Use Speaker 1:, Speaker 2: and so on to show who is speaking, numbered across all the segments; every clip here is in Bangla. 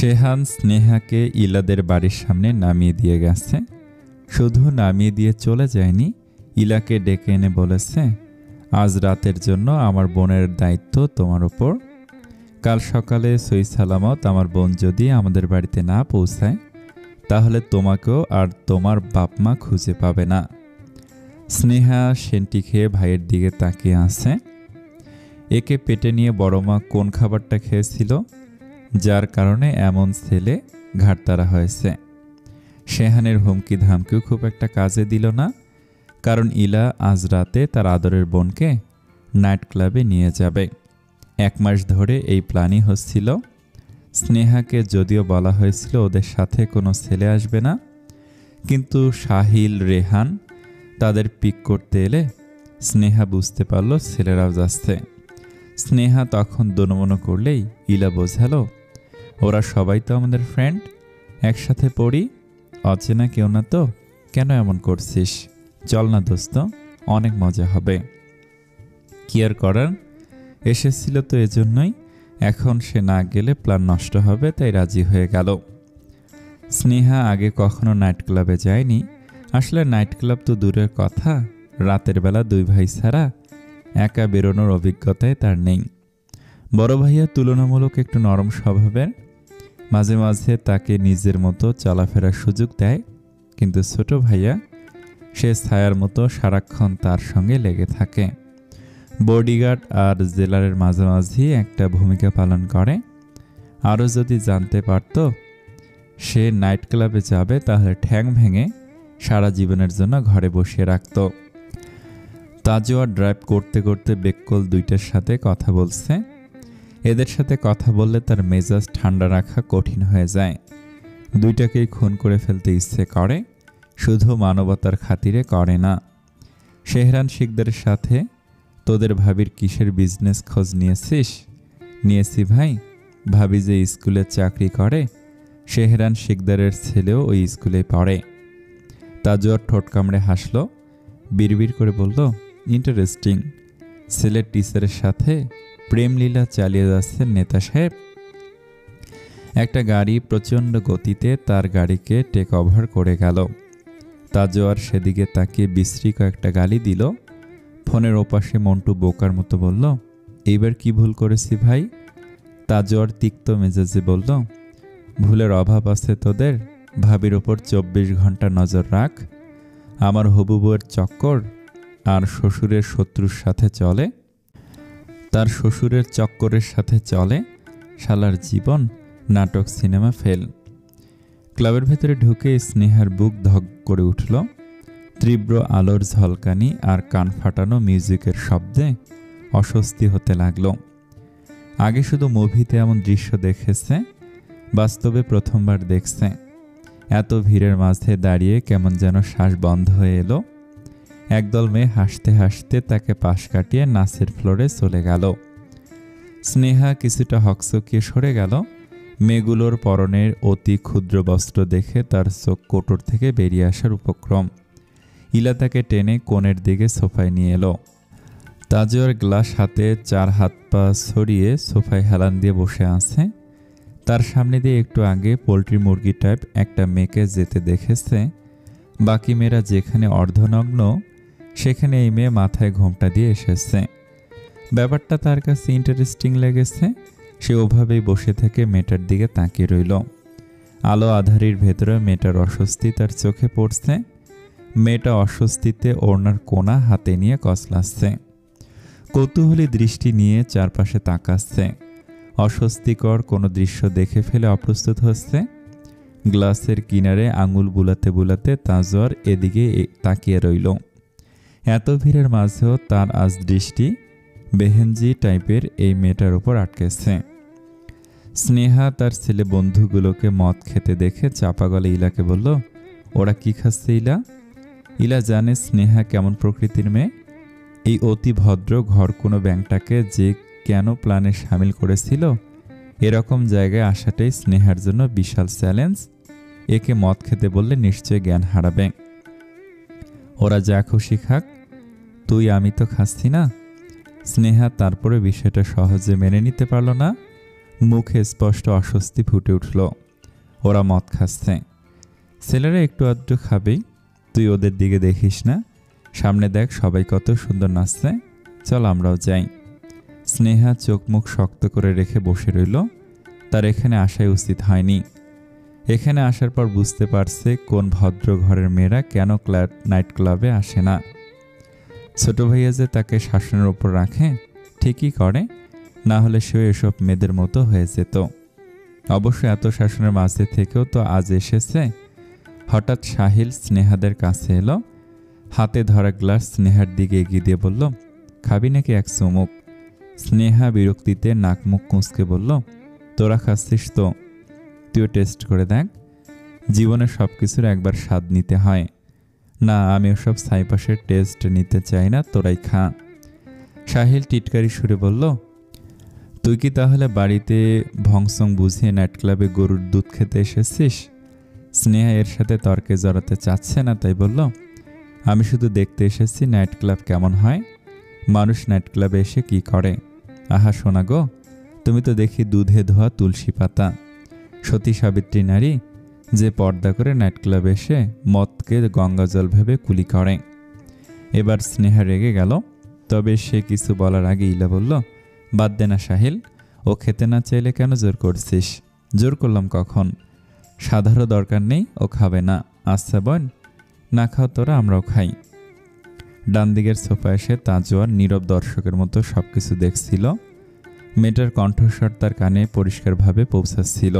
Speaker 1: শেহান স্নেহাকে ইলাদের বাড়ির সামনে নামিয়ে দিয়ে গেছে। শুধু নামিয়ে দিয়ে চলে যায়নি, ইলাকে ডেকে এনে বলেছে, আজ রাতের জন্য আমার বোনের দায়িত্ব তোমার ওপর। কাল সকালে সই সালামত আমার বোন যদি আমাদের বাড়িতে না পৌঁছায়, তাহলে তোমাকেও আর তোমার বাপ মা খুঁজে পাবে না। স্নেহা সেন্টি খেয়ে ভাইয়ের দিকে তাকিয়ে আছে। একে পেটে নিয়ে বড় মা কোন খাবারটা খেয়েছিল, যার কারণে এমন ছেলে ঘাটতারা হয়েছে। শেহানের হুমকি ধামকিও খুব একটা কাজে দিল না, কারণ ইলা আজ রাতে তার আদরের বোনকে নাইট ক্লাবে নিয়ে যাবে। 1 মাস ধরে এই প্ল্যানই হচ্ছিল। স্নেহাকে যদিও বলা হয়েছিল ওদের সাথে কোনো ছেলে আসবে না, কিন্তু সাহিল রেহান তাদের পিক করতে এলে স্নেহা বুঝতে পারল ছেলেরাও যাচ্ছে। স্নেহা তখন দোনমনো করলেই ইলা বোঝালো, ওরা সবাই তো আমাদের ফ্রেন্ড, একসাথে পড়ি, অচেনা কেউ না তো, কেন এমন করছিস? চল না দোস্ত, অনেক মজা হবে। কি আর করার, এসেছিল তো এজন্যই। এখন সে না গেলে প্ল্যান নষ্ট হবে, তাই রাজি হয়ে গেল। স্নেহা আগে কখনো নাইট ক্লাবে যায়নি। আসলে নাইট ক্লাব তো দূরের কথা, রাতের বেলা 2 ভাই ছাড়া একা বেরোনোর অভিজ্ঞতায় তার নেই। বড় ভাইয়া তুলনামূলক একটু নরম স্বভাবের, মাঝে মাঝে তাকে নিজের মতো চলাফেরার সুযোগ দেয়, কিন্তু ছোট ভাইয়া সে ছায়ার মতো সারাক্ষণ তার সঙ্গে লেগে থাকে। বডিগার্ড আর জেলারের মাঝামাঝি একটা ভূমিকা পালন করে। আরও যদি জানতে পারত সে নাইট ক্লাবে যাবে, তাহলে ঠ্যাং ভেঙে সারা জীবনের জন্য ঘরে বসিয়ে রাখত। তাজওয়া ড্রাইভ করতে করতে বেককল 2টার সাথে কথা বলছে। এদের সাথে কথা বললে তার মেজাজ ঠান্ডা রাখা কঠিন হয়ে যায়। 2টাকেই খুন করে ফেলতে ইচ্ছে করে, শুধু মানবতার খাতিরে করে না। শেহরান শিকদারের সাথে, তোদের ভাবির কিসের বিজনেস খোঁজ নিয়েছিস? নিয়েছি ভাই, ভাবি যে স্কুলে চাকরি করে, শেহরান শিকদারের ছেলেও ওই স্কুলে পড়ে। তাজওয়ার ঠোঁট কামড়ে হাসল, বিড়বিড় করে বলল, ইন্টারেস্টিং, ছেলের টিচারের সাথে প্রেমলীলা চালিয়ে যাচ্ছেন নেতা সাহেব। একটা গাড়ি প্রচণ্ড গতিতে তার গাড়িকে টেক ওভার করে গেল। তাজওয়ার সেদিকে তাকিয়ে বিশ্রী কয়েকটা গালি দিল। ফোনের ওপাশে মন্টু বোকার মতো বলল, এইবার কি ভুল করেছি ভাই? তাজওয়ার তিক্ত মেজাজে বলল, ভুলের অভাব আছে তোদের, ভাবির ওপর 24 ঘন্টা নজর রাখ। আমার হবু বউয়ের চক্কর আর শ্বশুরের শত্রুর সাথে চলে, তার শ্বশুরের চক্করের সাথে চলে, শালার জীবন নাটক সিনেমা ফেল। ক্লাবের ভেতরে ঢুকে স্নেহার বুক ধক করে উঠল। তীব্র আলোর ঝলকানি আর কান ফাটানো মিউজিকের শব্দে অস্বস্তি হতে লাগলো। আগে শুধু মুভিতে এমন দৃশ্য দেখেছে, বাস্তবে প্রথমবার দেখছে। এত ভিড়ের মাঝে দাঁড়িয়ে কেমন যেন শ্বাস বন্ধ হয়ে এলো। একদল মেয়ে হাসতে হাসতে তাকে পাশ কাটিয়ে নাচের ফ্লোরে চলে গেল। স্নেহা কিছুটা হকচকিয়ে সরে গেল। মেয়েগুলোর পরনের অতি ক্ষুদ্র বস্ত্র দেখে তার চোখ কোটর থেকে বেরিয়ে আসার উপক্রম। ইলা তাকে টেনে কোণের দিকে সোফায় নিয়ে এলো। তাজওয়ার গ্লাস হাতে 4 হাত পা ছড়িয়ে সোফায় হেলান দিয়ে বসে আছে। তার সামনে দিয়ে একটু আগে পোলট্রি মুরগি টাইপ একটা মেয়েকে যেতে দেখেছে। বাকি মেয়েরা যেখানে অর্ধনগ্ন, সেখানে এই মেয়ে মাথায় ঘোমটা দিয়ে এসেছে। ব্যাপারটা তার কাছে ইন্টারেস্টিং লেগেছে। সে ওভাবেই বসে থেকে মেয়েটার দিকে তাকিয়ে রইল। আলো আধারির ভেতরে মেয়েটার অস্বস্তি তার চোখে পড়ছে। মেয়েটা অস্বস্তিতে ওড়নার কোনা হাতে নিয়ে কচলাচ্ছে, কৌতূহলী দৃষ্টি নিয়ে চারপাশে তাকাচ্ছে। অস্বস্তিকর কোনো দৃশ্য দেখে ফেলে অপ্রস্তুত হচ্ছে। গ্লাসের কিনারে আঙুল বুলাতে বুলাতে তাজওয়ার এদিকে তাকিয়ে রইল। এত ভিড়ের মাঝেও তার আজ দৃষ্টি বেহেনজি টাইপের এই মেয়েটার উপর আটকেছে। স্নেহা তার ছেলে বন্ধুগুলোকে মদ খেতে দেখে চাপা গলে ইলাকে বলল, ওরা কি খাচ্ছে ইলা? ইলা জানে স্নেহা কেমন প্রকৃতির মেয়ে। এই অতি ভদ্র ঘর কোনো ব্যাংকটাকে যে কেন প্ল্যানে সামিল করেছিল, এরকম জায়গায় আসাটাই স্নেহার জন্য বিশাল চ্যালেঞ্জ। একে মদ খেতে বললে নিশ্চয় জ্ঞান হারাবে। ওরা যা খুশি খাক, তুই আমি তো খাচ্ছি না। স্নেহা তারপরে বিষয়টা সহজে মেনে নিতে পারল না। মুখে স্পষ্ট অস্বস্তি ফুটে উঠল। ওরা মদ খাচ্ছে। ছেলেরা একটু আধটু খাবেই, তুই ওদের দিকে দেখিস না। সামনে দেখ সবাই কত সুন্দর নাচছে, চল আমরাও যাই। স্নেহা চোখ মুখ শক্ত করে রেখে বসে রইল। তার এখানে আসাই উচিত হয়নি। এখানে আসার পর বুঝতে পারছে কোন ভদ্র ঘরের মেয়েরা কেন নাইট ক্লাবে আসে না। ছোট ভাইয়া যে তাকে শাসনের ওপর রাখে, ঠিকই করে, না হলে সেও এসব মেয়েদের মতো হয়ে যেত। অবশ্য এত শাসনের মাঝে থেকেও তো আজ এসেছে। হঠাৎ সাহিল স্নেহাদের কাছে এলো। হাতে ধরা গ্লাস স্নেহার দিকে এগিয়ে দিয়ে বলল, খাবি নাকি এক চুমুক? স্নেহা বিরক্তিতে নাক মুখ কুঁচকে বলল, তোরা খাচ্ছিস তো, তুইও টেস্ট করে দেখ। জীবনে সব কিছুর একবার স্বাদ নিতে হয়। না, আমি ওসব সাইপাসের টেস্ট নিতে চাই না, তোরাই খা। সাহিল টিটকারি সুরে বলল, তুই কি তাহলে বাড়িতে ভংসং বুঝিয়ে নাইট ক্লাবে গরুর দুধ খেতে এসেছিস? স্নেহা এর সাথে তর্কে জড়াতে চাচ্ছে না, তাই বলল, আমি শুধু দেখতে এসেছি নাইট ক্লাব কেমন হয়, মানুষ নাইট ক্লাবে এসে কি করে। আহা শোনা গো, তুমি তো দেখি দুধে ধোয়া তুলসী পাতা, সতী সাবিত্রী নারী, যে পর্দা করে নাইট ক্লাবে এসে মদকে গঙ্গাজল ভেবে কুলি করে। এবার স্নেহা রেগে গেল। তবে সে কিছু বলার আগে ইলা বলল, বাদ দে না সাহিল, ও খেতে না চাইলে কেন জোর করছিস? জোর করলাম কখন? সাধারণ দরকার নেই, ও খাবে না। আচ্ছা বোন, না খাও তোরা, আমরাও খাই। ডান দিকের সোফা এসে তাজওয়ার নীরব দর্শকের মতো সবকিছু দেখছিল। মেয়েটার কণ্ঠস্বর তার কানে পরিষ্কারভাবে পৌঁছাচ্ছিল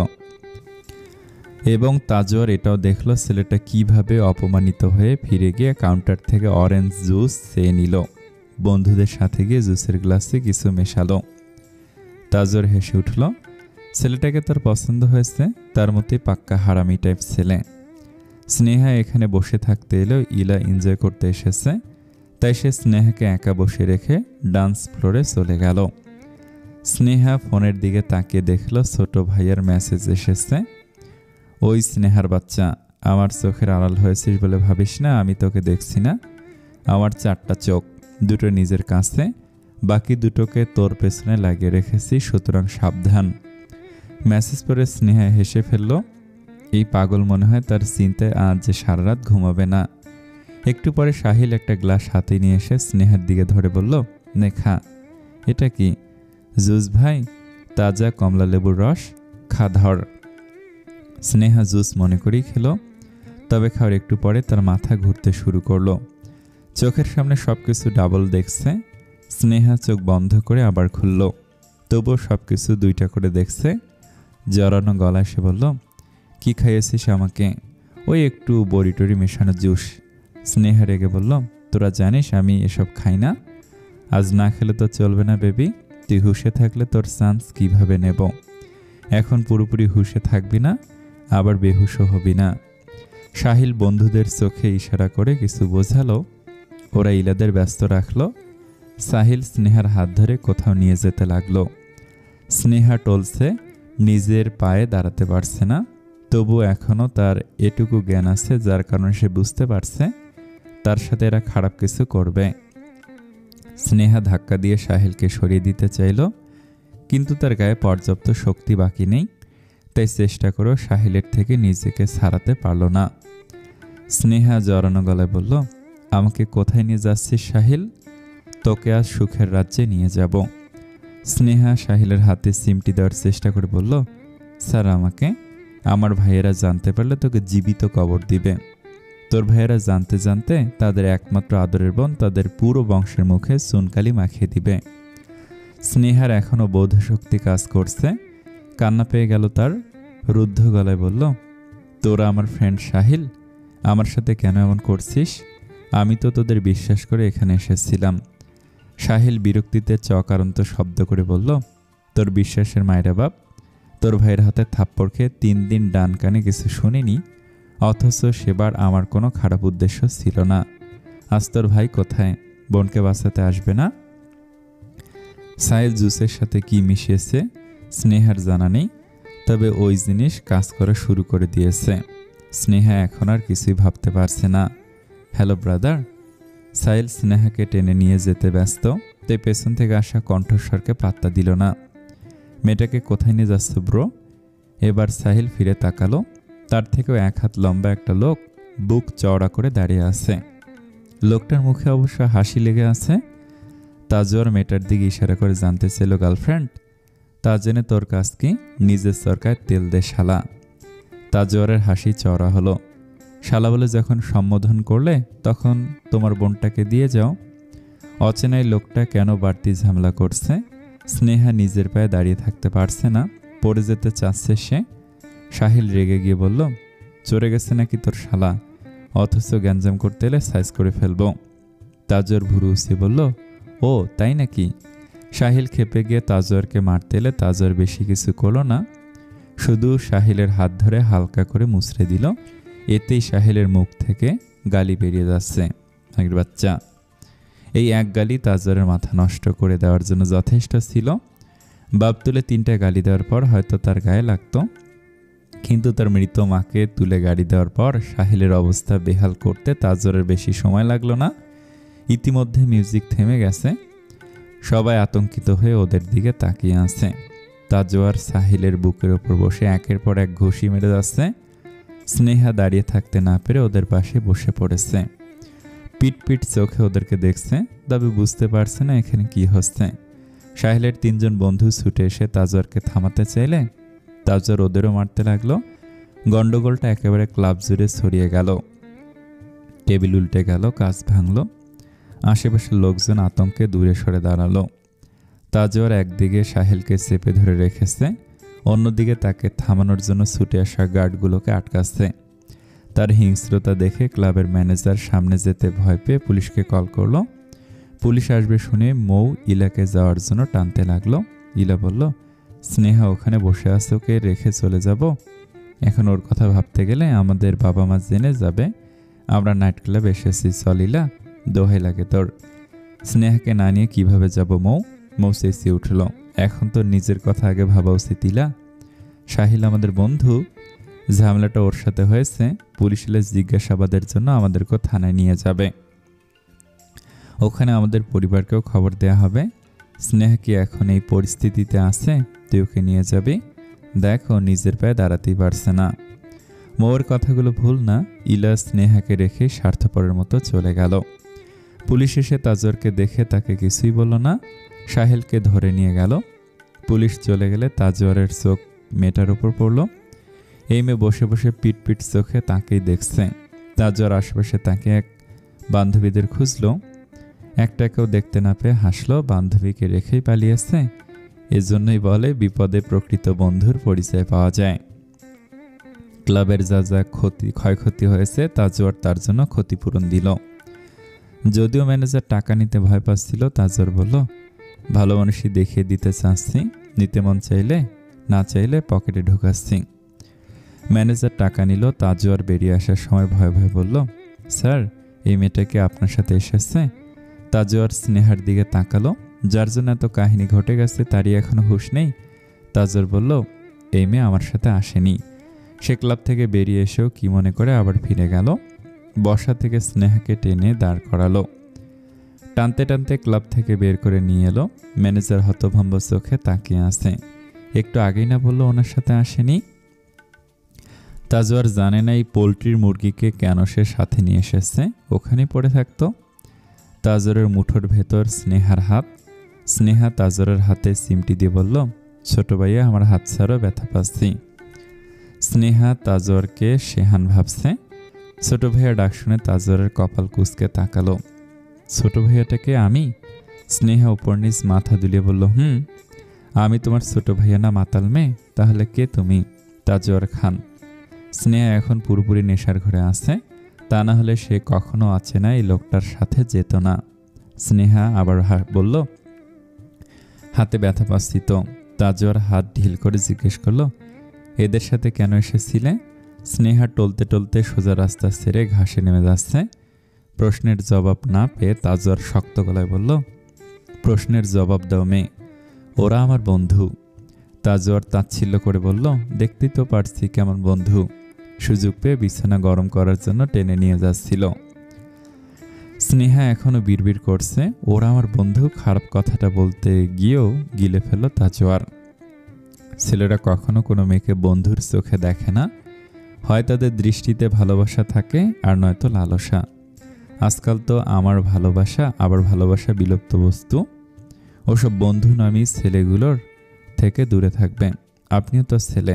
Speaker 1: এবং তাজওয়ার এটাও দেখল ছেলেটা কিভাবে অপমানিত হয়ে ফিরে গিয়ে কাউন্টার থেকে অরেঞ্জ জুস চেয়ে নিল। বন্ধুদের সাথে গিয়ে জুসের গ্লাসে কিছু মেশালো। তাজওয়ার হেসে উঠল। ছেলেটাকে তার পছন্দ হয়েছে, তার মতোই পাক্কা হারামি টাইপ ছেলে। স্নেহা এখানে বসে থাকতে এলেও ইলা এনজয় করতে এসেছে, তাই সে স্নেহাকে একা বসে রেখে ডান্স ফ্লোরে চলে গেল। স্নেহা ফোনের দিকে তাকিয়ে দেখল ছোট ভাইয়ার মেসেজ এসেছে। ওই স্নেহার বাচ্চা, আমার চোখের আড়াল হয়েছিস বলে ভাবিস না আমি তোকে দেখছি না। আমার 4টা চোখ, দুটো নিজের কাছে, বাকি দুটোকে তোর পেছনে লাগিয়ে রেখেছি, সুতরাং সাবধান। মেসেজ পড়ে স্নেহা হেসে ফেলল। এই পাগল মনে হয় তার চিন্তায় আজ যে সারা রাত ঘুমাবে না। একটু পরে সাহিল একটা গ্লাস হাতে নিয়ে এসে স্নেহার দিকে ধরে বলল, নে খা। এটা কি? জুস ভাই, তাজা কমলা লেবুর রস, খা ধর। স্নেহা জুস মনে করেই খেল। তবে খাওয়ার একটু পরে তার মাথা ঘুরতে শুরু করলো। চোখের সামনে সবকিছু ডাবল দেখছে। স্নেহা চোখ বন্ধ করে আবার খুলল, তবুও সবকিছু 2টা করে দেখছে। জড়ানো গলায় সে বলল, কি খাইয়েছিস আমাকে? ওই একটু বড়ি টড়ি মেশানো জুস। স্নেহা রেগে বলল, তোরা জানিস আমি এসব খাই না। আজ না খেলে তো চলবে না বেবি, তুই হুঁশে থাকলে তোর চান্স কিভাবে নেব? এখন পুরোপুরি হুঁশে থাকবি না, আবার বেহুশও হবি না। সাহিল বন্ধুদের চোখে ইশারা করে কিছু বোঝালো। ওরা ইলাদের ব্যস্ত রাখলো। সাহিল স্নেহার হাত ধরে কোথাও নিয়ে যেতে লাগলো। স্নেহা টলছে, নিজের পায়ে দাঁড়াতে পারছে না। তবু এখনও তার এটুকু জ্ঞান আছে যার কারণে সে বুঝতে পারছে তার সাথে এরা খারাপ কিছু করবে। স্নেহা ধাক্কা দিয়ে সাহিলকে সরিয়ে দিতে চাইল, কিন্তু তার গায়ে পর্যাপ্ত শক্তি বাকি নেই, তাই চেষ্টা করেও সাহিলের থেকে নিজেকে ছাড়াতে পারল না। স্নেহা জড়ানো গলায় বলল, আমাকে কোথায় নিয়ে যাচ্ছিস সাহিল? তোকে আজ সুখের রাজ্যে নিয়ে যাব। স্নেহা সাহিলের হাতে সিমটি দেওয়ার চেষ্টা করে বলল, স্যার আমাকে, আমার ভাইয়েরা জানতে পারলে তোকে জীবিত কবর দিবে। তোর ভাইয়েরা জানতে জানতে তাদের একমাত্র আদরের বোন তাদের পুরো বংশের মুখে চুনকালি মাখিয়ে দিবে। স্নেহার এখনও বোধশক্তি কাজ করছে। কান্না পেয়ে গেল তার। রুদ্ধ গলায় বলল, তোরা আমার ফ্রেন্ড সাহিল, আমার সাথে কেন এমন করছিস? আমি তো তোদের বিশ্বাস করে এখানে এসেছিলাম। সাহিল বিরক্তিতে চকারন্ত শব্দ করে বলল, তোর বিশ্বাসের মায়েরা বাপ, তোর ভাইয়ের হাতে থাপ্পড় খেয়ে 3 দিন ডান কানে কিছু শুনিনি, অথচ সেবার আমার কোনো খারাপ উদ্দেশ্য ছিল না। আজ তোর ভাই কোথায়? বোনকে বাঁচাতে আসবে না? সাহিল জুসের সাথে কি মিশিয়েছে স্নেহার জানা নেই, তবে ওই জিনিস কাজ করা শুরু করে দিয়েছে। স্নেহা এখন আর কিছুই ভাবতে পারছে না। Hello brother. সাহিল স্নেহাকে টেনে নিয়ে যেতে ব্যস্ত, তাই পেছন থেকে আসা কণ্ঠস্বরকে পাত্তা দিল না। মেয়েটাকে কোথায় নিয়ে যাচ্ছে ব্রো? এবার সাহিল ফিরে তাকালো। তার থেকেও 1 হাত লম্বা একটা লোক বুক চওড়া করে দাঁড়িয়ে আছে। লোকটার মুখে অবশ্য হাসি লেগে আছে। তাজওয়ার মেয়েটার দিকে ইশারা করে জানতে চাইল, গার্লফ্রেন্ড? তা জেনে তোর কাজ কি? নিজের সরকার তেল দে শালা। তাজওয়ারের হাসি চওড়া হলো। শালা বলে যখন সম্বোধন করলে তখন তোমার বোনটাকে দিয়ে যাও। অচেনাই লোকটা কেন বাড়তি ঝামেলা করছে? স্নেহা নিজের পায়ে দাঁড়িয়ে থাকতে পারছে না, পড়ে যেতে চাচ্ছে সে। সাহিল রেগে গিয়ে বলল, চড়ে গেছে নাকি তোর শালা? অথচ গ্যাঞ্জাম করতে এলে সাইজ করে ফেলবো। তাজওয়ার ভুরু উঁচিয়ে বলল, ও তাই নাকি? সাহিল খেপে গিয়ে তাজওয়ারকে মারতে এলে তাজওয়ার বেশি কিছু করলো না, শুধু সাহিলের হাত ধরে হালকা করে মুছড়ে দিল। এতেই সাহিলের মুখ থেকে গালি বেরিয়ে যাচ্ছে। আগের বাচ্চা। এই এক গালি তাজওয়ারের মাথা নষ্ট করে দেওয়ার জন্য যথেষ্ট ছিল। বাপ তুলে 3টা গালি দেওয়ার পর হয়তো তার গায়ে লাগতো, কিন্তু তার মৃত মাকে তুলে গাড়ি দেওয়ার পর সাহিলের অবস্থা বেহাল করতে তাজওয়ারের বেশি সময় লাগলো না। ইতিমধ্যে মিউজিক থেমে গেছে। সবাই আতঙ্কিত হয়ে ওদের দিকে তাকিয়ে আছে। তাজওয়ার সাহিলের বুকের ওপর বসে একের পর এক ঘুষি মেরে যাচ্ছে। স্নেহা দাঁড়িয়ে থাকতে না পেরে ওদের পাশে বসে পড়েছে। পিট পিট চোখে ওদেরকে দেখছে, তবে বুঝতে পারছে না এখানে কি হচ্ছে। সাহিলের 3জন বন্ধু ছুটে এসে তাজওয়ারকে থামাতে চাইলে তাজওয়ার ওদেরও মারতে লাগলো। গন্ডগোলটা একেবারে ক্লাব জুড়ে ছড়িয়ে গেল। টেবিল উল্টে গেল, কাঁচ ভাঙলো। আশেপাশের লোকজন আতঙ্কে দূরে সরে দাঁড়ালো। তাজওয়ার একদিকে সাহিলকে চেপে ধরে রেখেছে, অন্যদিকে তাকে থামানোর জন্য ছুটে আসা গার্ডগুলোকে আটকাচ্ছে। তার হিংস্রতা দেখে ক্লাবের ম্যানেজার সামনে যেতে ভয় পেয়ে পুলিশকে কল করলো। পুলিশ আসবে শুনে মৌ ইলাকে যাওয়ার জন্য টানতে লাগলো। ইলা বলল, স্নেহা ওখানে বসে আছে, ওকে রেখে চলে যাব? এখন ওর কথা ভাবতে গেলে আমাদের বাবা মা জেনে যাবে আমরা নাইট ক্লাবে এসেছি। চল ইলা, দোহাই লাগে তোর। স্নেহাকে না নিয়ে কিভাবে যাব মৌ? মৌ চেঁচিয়ে উঠল, এখন তো নিজের কথা আগে ভাবা উচিত ইলা। সাহিল আমাদের বন্ধু, ঝামেলাটা ওর সাথে হয়েছে। পুলিশ এলে জিজ্ঞাসাবাদের জন্য আমাদেরকেও থানায় নিয়ে যাবে, ওখানে আমাদের পরিবারকেও খবর দেয়া হবে। স্নেহা কি এখন এই পরিস্থিতিতে আছে? তুই ওকে নিয়ে যাবি? দেখো নিজের পায়ে দাঁড়াতেই পারছে না। মৌয়ের কথাগুলো ভুল না। ইলা স্নেহাকে রেখে স্বার্থপরের মতো চলে গেল। পুলিশ এসে তাজওয়ারকে দেখে তাকে কিছুই বলল না, সাহিলকে ধরে নিয়ে গেল। পুলিশ চলে গেলে তাজওয়ারের চোখ মেয়েটার উপর পড়ল। এই মেয়ে বসে বসে পিট পিট চোখে তাকেই দেখছে। তাজওয়ার আশেপাশে তাকে এক বান্ধবীদের খুঁজল, একটাকেও দেখতে না পেয়ে হাসলো। বান্ধবীকে রেখেই পালিয়েছে। এজন্যই বলে বিপদে প্রকৃত বন্ধুর পরিচয় পাওয়া যায়। ক্লাবের যা যা ক্ষয়ক্ষতি হয়েছে তাজওয়ার তার জন্য ক্ষতিপূরণ দিল। যদিও ম্যানেজার টাকা নিতে ভয় পাচ্ছিল, তাজওয়ার বলল, ভালো মানুষই দেখিয়ে দিতে চাচ্ছি, নিতে মন চাইলে, না চাইলে পকেটে ঢুকাচ্ছি। ম্যানেজার টাকা নিল। তাজওয়ার বেরিয়ে আসার সময় ভয়ে ভয়ে বলল, স্যার এই মেয়েটা কি আপনার সাথে এসেছে? তাজওয়ার স্নেহার দিকে তাকালো। যার জন্য এত কাহিনী ঘটে গেছে তারই এখনো হুঁশ নেই। তাজওয়ার বলল, এই মেয়ে আমার সাথে আসেনি। সে ক্লাব থেকে বেরিয়ে এসেও কি মনে করে আবার ফিরে গেল। বসা থেকে স্নেহাকে টেনে দাঁড় করালো। টানতে টানতে ক্লাব থেকে বের করে নিয়ে এলো। ম্যানেজার হতভম্ব চোখে তাকিয়ে আছে। একটু আগেই না বললো ওনার সাথে আসেনি? তাজওয়ার জানে না এই পোলট্রির মুরগিকে কেন সে সাথে নিয়ে এসেছে, ওখানেই পড়ে থাকতো। তাজওয়ারের মুঠোর ভেতর স্নেহার হাত। স্নেহা তাজওয়ারের হাতে চিমটি দিয়ে বলল, ছোট ভাইয়া আমার হাত ছাড়ো, ব্যথা পাচ্ছি। স্নেহা তাজওয়ারকে শেহান ভাবছে। ছোট ভাইয়া ডাক শুনে তাজওয়ারের কপাল কুঁচকে তাকালো। ছোট ভাইয়াটাকে আমি? স্নেহা উপর নিচ মাথা দুলিয়ে বলল, আমি তোমার ছোট ভাইয়া না মাতাল মেয়ে? তাহলে কে তুমি? তাজওয়ার খান। স্নেহা এখন পুরোপুরি নেশার ঘরে আছে, তা না হলে সে কখনো আছে না এই লোকটার সাথে যেত না। স্নেহা আবার বলল, হাতে ব্যথা পাচ্ছি তো। তাজওয়ার হাত ঢিল করে জিজ্ঞেস করলো, এদের সাথে কেন এসেছিলে? স্নেহা টলতে টলতে সোজা রাস্তা ছেড়ে ঘাসে নেমে যাচ্ছে। প্রশ্নের জবাব না পেয়ে তাজওয়ার শক্ত গলায় বলল, প্রশ্নের জবাব দাও মেয়ে, ওরা আমার বন্ধু। তাজওয়ার তাচ্ছিল্য করে বলল, দেখতেই তো পারছি কেমন বন্ধু। সুযোগ পেয়ে বিছানা গরম করার জন্য টেনে নিয়ে যাচ্ছিল। স্নেহা এখনো বিড়বিড় করছে, ওরা আমার বন্ধু। খারাপ কথাটা বলতে গিয়েও গিলে ফেলল তাজওয়ার। ছেলেরা কখনো কোনো মেয়েকে বন্ধুর চোখে দেখে না, হয় তাদের দৃষ্টিতে ভালোবাসা থাকে আর নয়তো লালসা। আজকাল তো আমার ভালোবাসা আবার ভালোবাসা বিলুপ্ত বস্তু। ওসব বন্ধু নামী ছেলেগুলোর থেকে দূরে থাকবে। আপনিও তো ছেলে।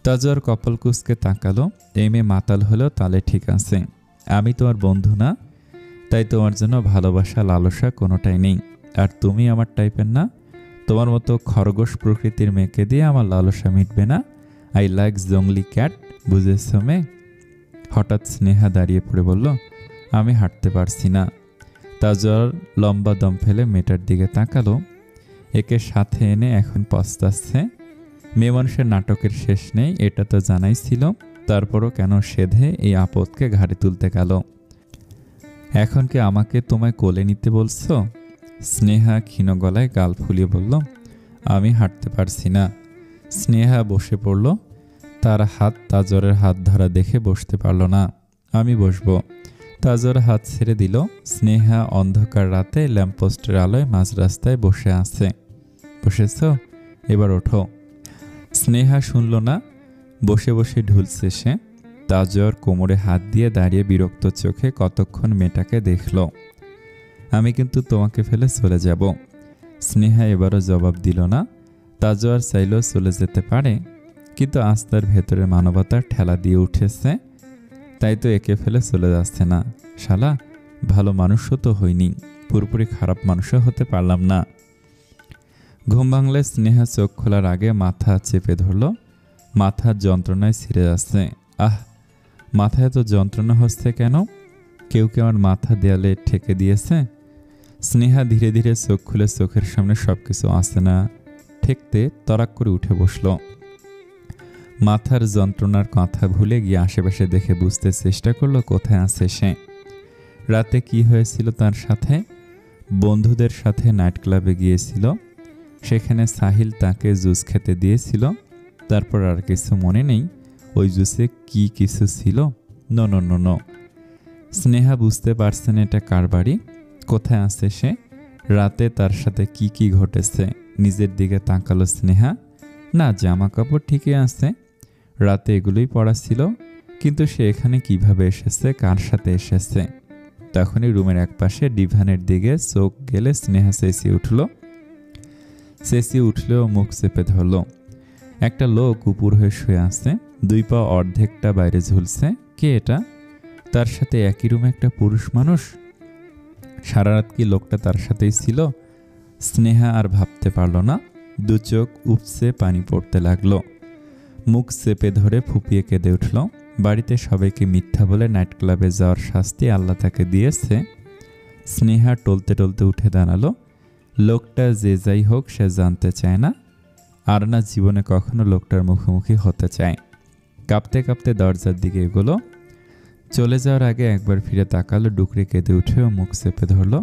Speaker 1: তাজওয়ার কপাল কুঁচকে তাকালো। এই মেয়ে মাতাল হলেও তালে ঠিক আছে। আমি তোমার বন্ধু না, তাই তোমার জন্য ভালোবাসা লালসা কোনোটাই নেই। আর তুমি আমার টাইপের না। তোমার মতো খরগোশ প্রকৃতির মেয়েকে দিয়ে আমার লালসা মিটবে না। আই লাইক জংলি ক্যাট, বুঝেছ মেয়ে? হঠাৎ স্নেহা দাঁড়িয়ে পড়ে বলল, আমি হাঁটতে পারছি না। তাজওয়ার লম্বা দম ফেলে মেয়েটার দিকে তাকালো। একে সাথে এনে এখন পস্তাচ্ছে। মেয়ে মানুষের নাটকের শেষ নেই, এটা তো জানাই ছিল। তারপরও কেন সেধে এই আপদকে ঘাড়ে তুলতে গেল? এখন কি আমাকে তোমায় কোলে নিতে বলছো? স্নেহা ক্ষীণ গলায় গাল ফুলিয়ে বলল, আমি হাঁটতে পারছি না। স্নেহা বসে পড়ল। তার হাত তাজওয়ারের হাত ধরা দেখে বসতে পারল না। আমি বসবো। তাজওয়ার হাত ছেড়ে দিল। স্নেহা অন্ধকার রাতে ল্যাম্পপোস্টের আলোয় মাঝ রাস্তায় বসে আছে। বসেছ? এবার ওঠো। স্নেহা শুনল না। বসে বসে ঢুলছে সে। তাজওয়ার কোমরে হাত দিয়ে দাঁড়িয়ে বিরক্ত চোখে কতক্ষণ মেয়েটাকে দেখল। আমি কিন্তু তোমাকে ফেলে চলে যাব। স্নেহা এবারও জবাব দিল না। তাজওয়ার চাইলেও চলে যেতে পারে, কিন্তু আজ তার ভেতরে মানবতার ঠেলা দিয়ে উঠেছে। তাই তো একে ফেলে চলে যাচ্ছে না। শালা, ভালো মানুষও তো হইনি, পুরোপুরি খারাপ মানুষও হতে পারলাম না। ঘুম ভাঙলে স্নেহা চোখ খোলার আগে মাথা চেপে ধরল। মাথার যন্ত্রণায় ছিঁড়ে যাচ্ছে। আহ, মাথায় এত যন্ত্রণা হচ্ছে কেন? কেউ কি আমার মাথা দেয়ালে ঠেকে দিয়েছে? স্নেহা ধীরে ধীরে চোখ খুলে চোখের সামনে সবকিছু আছে না ঠেকতে তরাক করে উঠে বসল। মাথার যন্ত্রণার কথা ভুলে গিয়ে আশেপাশে দেখে বুঝতে চেষ্টা করলো কোথায় আছে সে। রাতে কি হয়েছিল তার সাথে? বন্ধুদের সাথে নাইট ক্লাবে গিয়েছিল। সেখানে সাহিল তাকে জুস খেতে দিয়েছিল। তারপর আর কিছু মনে নেই। ওই জুসে কি কিছু ছিল? No no no no. Sneha বুঝতে পারছেন এটা কার বাড়ি, কোথায় আছে সে, রাতে তার সাথে কি কি ঘটেছে। নিজের দিকে তাকালো স্নেহা। না, জামা কাপড় ঠিকই আছে, রাতে এগুলোই পরা ছিল, কিন্তু সে এখানে কিভাবে এসেছে, কার সাথে এসেছে? তখনই রুমের একপাশে ডিভানের দিকে চোখ গেলে স্নেহা চেঁচিয়ে উঠল। চেঁচিয়ে উঠলেও মুখ চেপে ধরল। একটা লোক উপর হয়ে শুয়ে আছে, দুই পা অর্ধেকটা বাইরে ঝুলছে। কে এটা? তার সাথে একই রুমে একটা পুরুষ মানুষ। সারা রাত কি লোকটা তার সাথেই ছিল? স্নেহা আর ভাবতে পারল না। দু চোখ উপচে পানি পড়তে লাগলো। মুখ চেপে ধরে ফুপিয়ে কেঁদে উঠল। বাড়িতে সবাইকে মিথ্যা বলে নাইট ক্লাবে যাওয়ার শাস্তি আল্লাহ তাকে দিয়েছে। স্নেহা টলতে টলতে উঠে দাঁড়ালো। লোকটা যে যাই হোক সে জানতে চায় না, আর না জীবনে কখনো লোকটার মুখোমুখি হতে চায়। কাঁপতে কাঁপতে দরজার দিকে এগোলো। চলে যাওয়ার আগে একবার ফিরে তাকালো, ডুকরে কেঁদে উঠেও মুখ চেপে ধরল।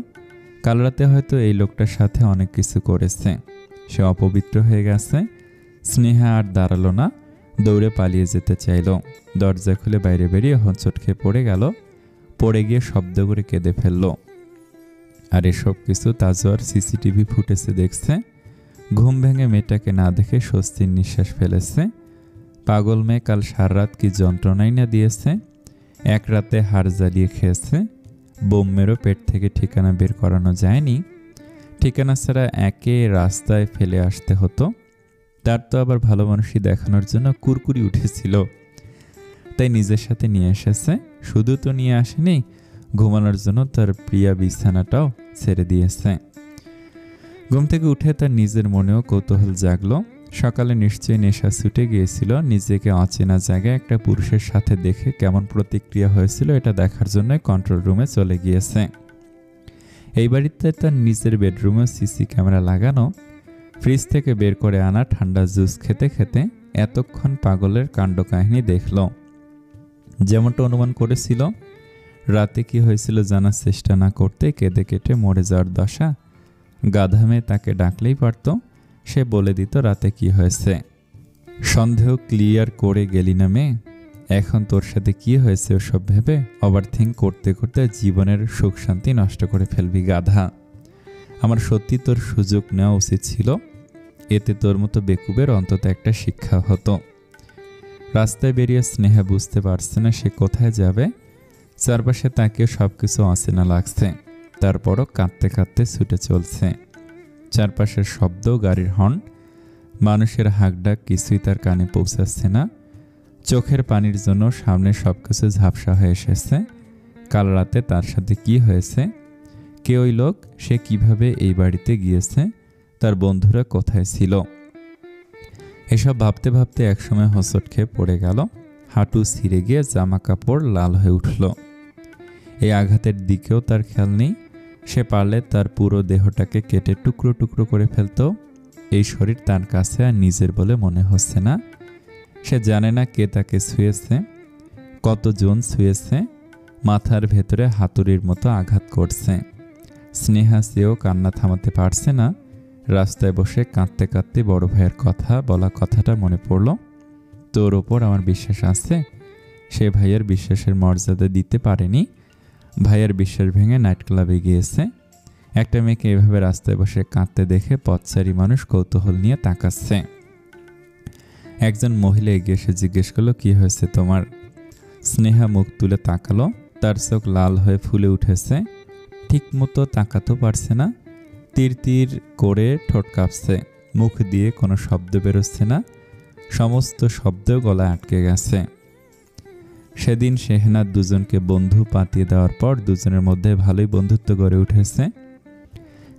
Speaker 1: কাল রাতে হয়তো এই লোকটার সাথে অনেক কিছু করেছে, সে অপবিত্র হয়ে গেছে। স্নেহা আর দাঁড়ালো না, দৌড়ে পালিয়ে যেতে চাইল। দরজা খুলে বাইরে বেরিয়ে হোঁচট খেয়ে পড়ে গেল। পড়ে গিয়ে শব্দ করে কেঁদে ফেলল। আর এসব কিছু তাজওয়ার সিসিটিভি ফুটেজে দেখছে। ঘুম ভেঙে মেয়েটাকে না দেখে স্বস্তির নিঃশ্বাস ফেলেছে। পাগল মেয়ে কাল সারা রাত কি যন্ত্রণাই না দিয়েছে। এক রাতে হাড় জ্বালিয়ে খেয়েছে। বোমেরও পেট থেকে ঠিকানা বের করানো যায়নি। ঠিকানা ছাড়া একে রাস্তায় ফেলে আসতে হতো। তার তো আবার ভালো মানুষই দেখানোর জন্য কুরকুরি উঠেছিল, তাই নিজের সাথে নিয়ে এসেছে। শুধু তো নিয়ে আসেনি, ঘুমানোর জন্য তার প্রিয়া বিছানাটাও ছেড়ে দিয়েছে। ঘুম থেকে উঠে তার নিজের মনেও কৌতূহল জাগলো। সকালে নিশ্চয়ই নেশা ছুটে গিয়েছিল। নিজেকে অচেনা জায়গায় একটা পুরুষের সাথে দেখে কেমন প্রতিক্রিয়া হয়েছিল এটা দেখার জন্য কন্ট্রোল রুমে চলে গিয়েছে। এই বাড়িতে তার নিজের বেডরুমে সিসি ক্যামেরা লাগানো। ফ্রিজ থেকে বের করে আনা ঠান্ডা জুস খেতে খেতে এতক্ষণ পাগলের কাণ্ড কাহিনী দেখল। যেমনটা অনুমান করেছিল, রাতে কি হয়েছিল জানার চেষ্টা না করতে কেঁদে কেটে মরে যাওয়ার দশা। গাধা মেয়ে তাকে ডাকলেই পারত, সে বলে দিত রাতে কি হয়েছে। সন্দেহ ক্লিয়ার করে গেলি না মেয়ে? এখন তোর সাথে কি হয়েছে ওসব ভেবে ওভারথিঙ্ক করতে করতে জীবনের সুখ শান্তি নষ্ট করে ফেলবি গাধা। আমার সত্যি তোর সুযোগ নেওয়া উচিত ছিল। এতে তোর মতো বেকুবের অন্তত একটা শিক্ষা হতো। রাস্তায় বেরিয়ে স্নেহা বুঝতে পারছে না সে কোথায় যাবে। চারপাশে তাকে সবকিছু অচেনা লাগছে, তারপরও কাঁদতে কাঁদতে ছুটে চলছে। চারপাশের শব্দ, গাড়ির হর্ন, মানুষের হাঁকডাক কিছুই তার কানে পৌঁছাচ্ছে না। চোখের পানির জন্য সামনে সবকিছু ঝাপসা হয়ে এসেছে। কাল রাতে তার সাথে কি হয়েছে, কে ওই লোক, সে কিভাবে এই বাড়িতে গিয়েছে, তার বন্ধুরা কোথায় ছিল। এসব ভাবতে ভাবতে একসময় হোঁচট খেয়ে পড়ে গেল। হাঁটু ছিঁড়ে গিয়ে জামা কাপড় লাল হয়ে উঠল। এই আঘাতের দিকেও তার খেয়াল নেই। সে পারলে তার পুরো দেহটাকে কেটে টুকরো টুকরো করে ফেলত। এই শরীর তার কাছে আর নিজের বলে মনে হচ্ছে না। সে জানে না কে তাকে ছুঁয়েছে, কতজন ছুঁয়েছে। মাথার ভেতরে হাতুড়ির মতো আঘাত করছে। স্নেহা সেও কান্না থামাতে পারছে না। রাস্তায় বসে কাঁদতে কাঁদতে বড় ভাইয়ের বলা কথাটা মনে পড়ল। তোর ওপর আমার বিশ্বাস আছে। সে ভাইয়ের বিশ্বাসের মর্যাদা দিতে পারেনি। ভাইয়ের বিশ্বাস ভেঙে নাইট ক্লাবে গিয়েছে। একটা মেয়েকে এভাবে রাস্তায় বসে কাঁদতে দেখে পথচারী মানুষ কৌতূহল নিয়ে তাকাচ্ছে। একজন মহিলা এগিয়ে এসে জিজ্ঞেস করলো, কি হয়েছে তোমার? স্নেহা মুখ তুলে তাকালো। তার চোখ লাল হয়ে ফুলে উঠেছে। ঠিক মতো তাকাতেও পারছে না। তীর তীর করে ঠোঁট কাঁপছে। মুখ দিয়ে কোনো শব্দ বেরোচ্ছে না। সমস্ত শব্দ গলায় আটকে গেছে। সেদিন শেহনাজ দুজনকে বন্ধু পাতিয়ে দেওয়ার পর দুজনের মধ্যে ভালোই বন্ধুত্ব গড়ে উঠেছে।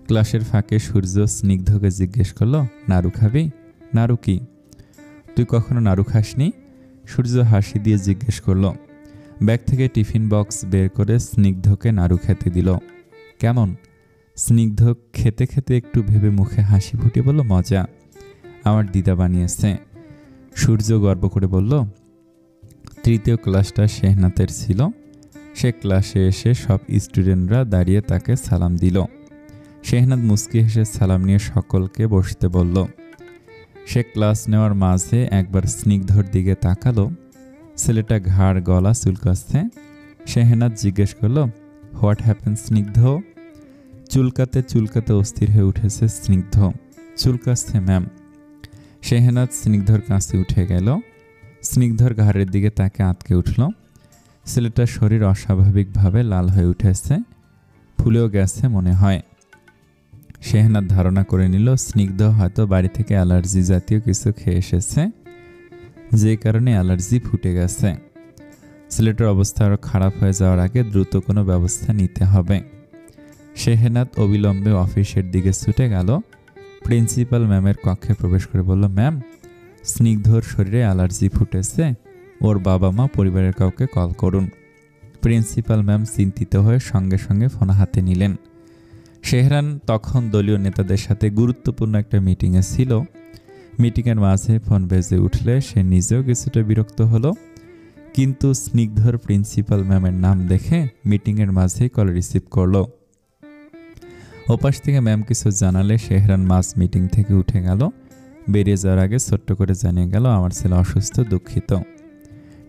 Speaker 1: ক্লাসের ফাঁকে সূর্য স্নিগ্ধকে জিজ্ঞেস করলো, নাড়ু খাবি? নাড়ু কি? তুই কখনো নাড়ু খাসনি? সূর্য হাসি দিয়ে জিজ্ঞেস করলো। ব্যাগ থেকে টিফিন বক্স বের করে স্নিগ্ধকে নাড়ু খেতে দিল। কেমন? স্নিগ্ধ খেতে খেতে একটু ভেবে মুখে হাসি ফুটিয়ে বলল, মজা, আমার দিদা বানিয়েছে। সূর্য গর্ব করে বলল। তৃতীয় ক্লাসটা শেহনাতের ছিল। সে ক্লাসে এসে সব স্টুডেন্টরা দাঁড়িয়ে তাকে সালাম দিল। শেহনাত মুচকি হেসে সালাম নিয়ে সকলকে বসতে বলল। সে ক্লাস নেওয়ার মাঝে একবার স্নিগ্ধর দিকে তাকালো। ছেলেটা ঘাড় গলা চুলকাচ্ছে। শেহনাত জিজ্ঞেস করলো, হোয়াট হ্যাপেন স্নিগ্ধ? চুলকাতে চুলকাতে অস্থির হয়ে উঠেছে স্নিগ্ধ। চুলকাচ্ছে ম্যাম। শেহনাত স্নিগ্ধর কাছে উঠে গেল। স্নিগ্ধর ঘাড়ের দিকে তাকে আটকে উঠল। ছেলেটার শরীর অস্বাভাবিকভাবে লাল হয়ে উঠেছে, ফুলেও গেছে মনে হয়। শেহনাত ধারণা করে নিল স্নিগ্ধ হয়তো বাড়ি থেকে অ্যালার্জি জাতীয় কিছু খেয়ে এসেছে, যে কারণে অ্যালার্জি ফুটে গেছে। ছেলেটার অবস্থা আরও খারাপ হয়ে যাওয়ার আগে দ্রুত কোনো ব্যবস্থা নিতে হবে। শেহনাত অবিলম্বে অফিসের দিকে ছুটে গেল। প্রিন্সিপাল ম্যামের কক্ষে প্রবেশ করে বলল, ম্যাম, স্নিগ্ধর শরীরে অ্যালার্জি ফুটেছে। ওর বাবা মা পরিবারের কাউকে কল করুন। প্রিন্সিপাল ম্যাম চিন্তিত হয়ে সঙ্গে সঙ্গে ফোন হাতে নিলেন। শেহরান তখন দলীয় নেতাদের সাথে গুরুত্বপূর্ণ একটা মিটিংয়ে ছিল। মিটিংয়ের মাঝে ফোন বেজে উঠলে সে নিজেও কিছুটা বিরক্ত হলো, কিন্তু স্নিগ্ধর প্রিন্সিপাল ম্যামের নাম দেখে মিটিংয়ের মাঝেই কল রিসিভ করলো। ওপাশ থেকে ম্যাম কিছু জানালে শেহরান মাস মিটিং থেকে উঠে গেল। বেরিয়ে যাওয়ার আগে ছোট্ট করে জানিয়ে গেল, আমার ছেলে অসুস্থ, দুঃখিত।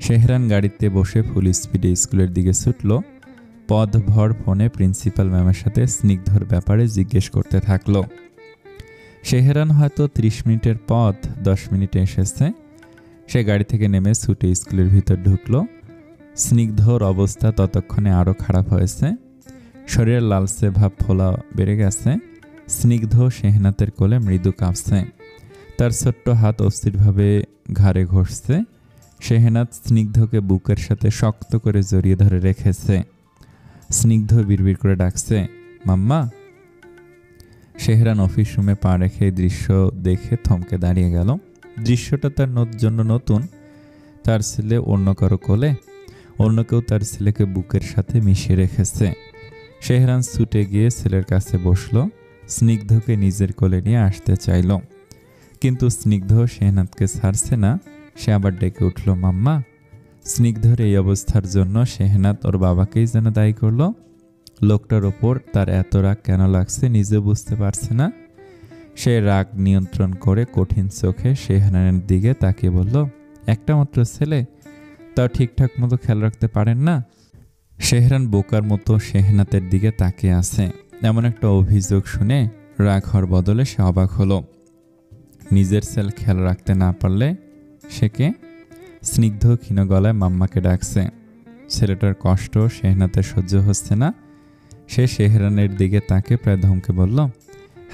Speaker 1: শেহরান গাড়িতে বসে ফুল স্পিডে স্কুলের দিকে ছুটল। পথভর ফোনে প্রিন্সিপাল ম্যামের সাথে স্নিগ্ধর ব্যাপারে জিজ্ঞেস করতে থাকলো। শেহরান হয়তো 30 মিনিটের পথ 10 মিনিটে এসেছে। সে গাড়ি থেকে নেমে ছুটে স্কুলের ভিতর ঢুকলো। স্নিগ্ধর অবস্থা ততক্ষণে আরও খারাপ হয়েছে। শরীরের লালচে ভাব ফোলা বেড়ে গেছে। স্নিগ্ধ শেহনাতের কোলে মৃদু কাঁপছে। তার ছোট্ট হাত অস্থিরভাবে ঘাড়ে ঘষছে। শেহনাত স্নিগ্ধকে বুকের সাথে শক্ত করে জড়িয়ে ধরে রেখেছে। স্নিগ্ধ বিড়বিড় করে ডাকছে, মাম্মা। শেহরান অফিস রুমে পা রেখে এই দৃশ্য দেখে থমকে দাঁড়িয়ে গেল। দৃশ্যটা তার জন্য নতুন। তার ছেলে অন্য কারো কোলে, অন্য কেউ তার ছেলেকে বুকের সাথে মিশিয়ে রেখেছে। শেহরান ছুটে গিয়ে ছেলের কাছে বসলো। স্নিগ্ধকে নিজের কোলে নিয়ে আসতে চাইল, কিন্তু স্নিগ্ধ শেহনাতকে ছাড়ছে না। সে আবার ডেকে উঠল, মাম্মা। স্নিগ্ধর এই অবস্থার জন্য শেহনাত ওর বাবাকেই যেন দায়ী করলো। লোকটার ওপর তার এত রাগ কেন লাগছে নিজে বুঝতে পারছে না। সে রাগ নিয়ন্ত্রণ করে কঠিন চোখে শেহনানের দিকে তাকিয়ে বলল, একটা মাত্র ছেলে, তাও ঠিকঠাক মতো খেয়াল রাখতে পারেন না? শেহরান বোকার মতো শেহনাতের দিকে তাকিয়ে আছে। এমন একটা অভিযোগ শুনে রাগ হওয়ার বদলে সে অবাক হলো। নিজের সেল খেয়াল রাখতে না পারলে সে কে? স্নিগ্ধ ক্ষীণ গলায় মাম্মাকে ডাকছে। ছেলেটার কষ্ট শেহনাতে সহ্য হচ্ছে না। সে শেহরানের দিকে তাকে প্রায় ধমকে বলল,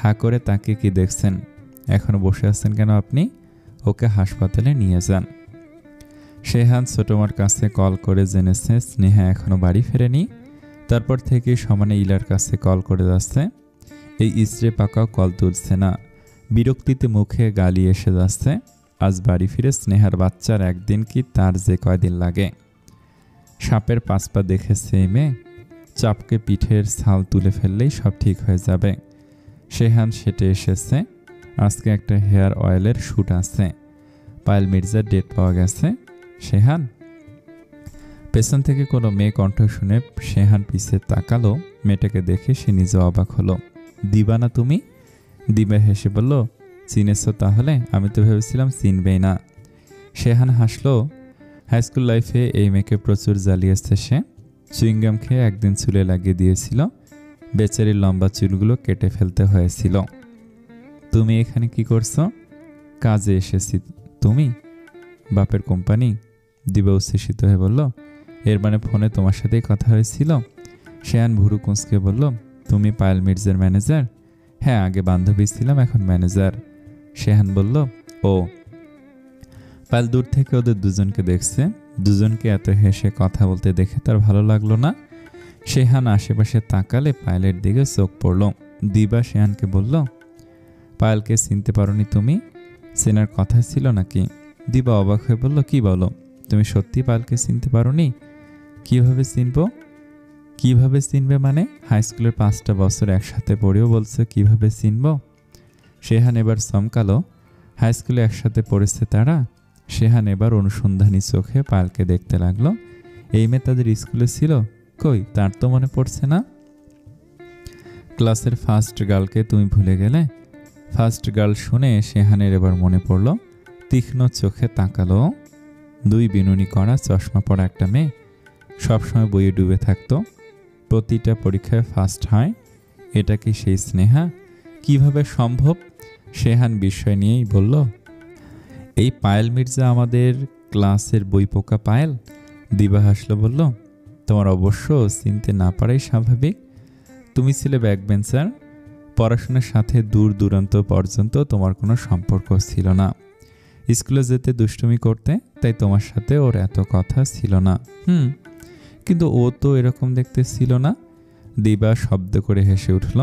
Speaker 1: হা করে তাকে কি দেখছেন? এখনো বসে আছেন কেন আপনি? ওকে হাসপাতালে নিয়ে যান। শেহান ছোটমার কাছে কল করে জেনেছে স্নেহা এখনো বাড়ি ফেরেনি। তারপর থেকে সমানে ইলার কাছে কল করে যাচ্ছে। এই ইস্ত্রে পাকাও কল তুলছে না। বিরক্তিতে মুখে গালি এসে যাচ্ছে। আজ বাড়ি ফিরে স্নেহার বাচ্চার একদিন কি তার যে কয়দিন লাগে। সাপের পাঁচ পা দেখেছে এই মেয়ে। চাপকে পিঠের ছাল তুলে ফেললেই সব ঠিক হয়ে যাবে। শেহান সেটে এসেছে। আজকে একটা হেয়ার অয়েলের শ্যুট আছে। পায়েল মির্জার ডেট পাওয়া গেছে। শেহান। পেছন থেকে কোনো মেয়ে কণ্ঠ শুনে শেহান পিছে তাকালো। মেয়েটাকে দেখে সে নিজে অবাক হলো। দিবা না তুমি? দিবা হেসে বলল, চিনেছ তাহলে? আমি তো ভেবেছিলাম চিনবেই না। শেহান হাসলো। হাইস্কুল লাইফে এই মেয়েকে প্রচুর জ্বালিয়েছে সে। চুইংগাম খেয়ে একদিন চুলে লাগিয়ে দিয়েছিল। বেচারির লম্বা চুলগুলো কেটে ফেলতে হয়েছিল। তুমি এখানে কি করছো? কাজে এসেছি। তুমি? বাপের কোম্পানি? দিবা উচ্ছ্বসিত হয়ে বলল, এর মানে ফোনে তোমার সাথেই কথা হয়েছিল? শেহান ভুরু কুঁচকে বলল, তুমি পায়েল মির্জার ম্যানেজার? হ্যাঁ, আগে বান্ধবী ছিলাম, এখন ম্যানেজার। শেহান বলল, ও। পায়েল দূর থেকে ওদের দুজনকে দেখছে। দুজনকে এত হেসে কথা বলতে দেখে তার ভালো লাগলো না। শেহান আশেপাশে তাকালে পায়েলের দিকে চোখ পড়ল। দিবা শেহানকে বলল, পায়েলকে চিনতে পারোনি তুমি? চেনার কথা ছিল নাকি? দিবা অবাক হয়ে বলল, কি বলো? তুমি সত্যি পায়েলকে চিনতে পারোনি? কিভাবে চিনবো? কিভাবে চিনবে মানে? হাই স্কুলের 5টা বছর একসাথে পড়েও বলছো কিভাবে চিনবো? শেহান এবার চমকালো। হাই স্কুলে একসাথে পড়েছে তারা। শেহান এবার অনুসন্ধানী চোখে পায়েলকে দেখতে লাগলো। এই মেয়ে তাদের স্কুলে ছিল? কই, তার তো মনে পড়ছে না। ক্লাসের ফার্স্ট গার্লকে তুমি ভুলে গেলে? ফার্স্ট গার্ল শুনে শেহানের এবার মনে পড়ল। তীক্ষ্ণ চোখে তাকালো। 2 বিনুনি করা চশমা পরা একটা মেয়ে, সবসময় বইয়ে ডুবে থাকতো, প্রতিটা পরীক্ষায় ফার্স্ট হয়। এটা কি সেই স্নেহা? কিভাবে সম্ভব? শেহান বিস্ময় নিয়েই বলল, এই পায়েল মির্জা আমাদের ক্লাসের বইপোকা পায়েল? দিবা হাসলো, বলল, তোমার অবশ্য চিনতে না পারাই স্বাভাবিক। তুমি ছিলে ব্যাকবেঞ্চার। পড়াশোনার সাথে দূর দূরান্ত পর্যন্ত তোমার কোনো সম্পর্ক ছিল না। স্কুলে যেতে দুষ্টুমি করতে, তাই তোমার সাথে ওর এত কথা ছিল না। কিন্তু ও তো এরকম দেখতে ছিল না। দিবা শব্দ করে হেসে উঠল।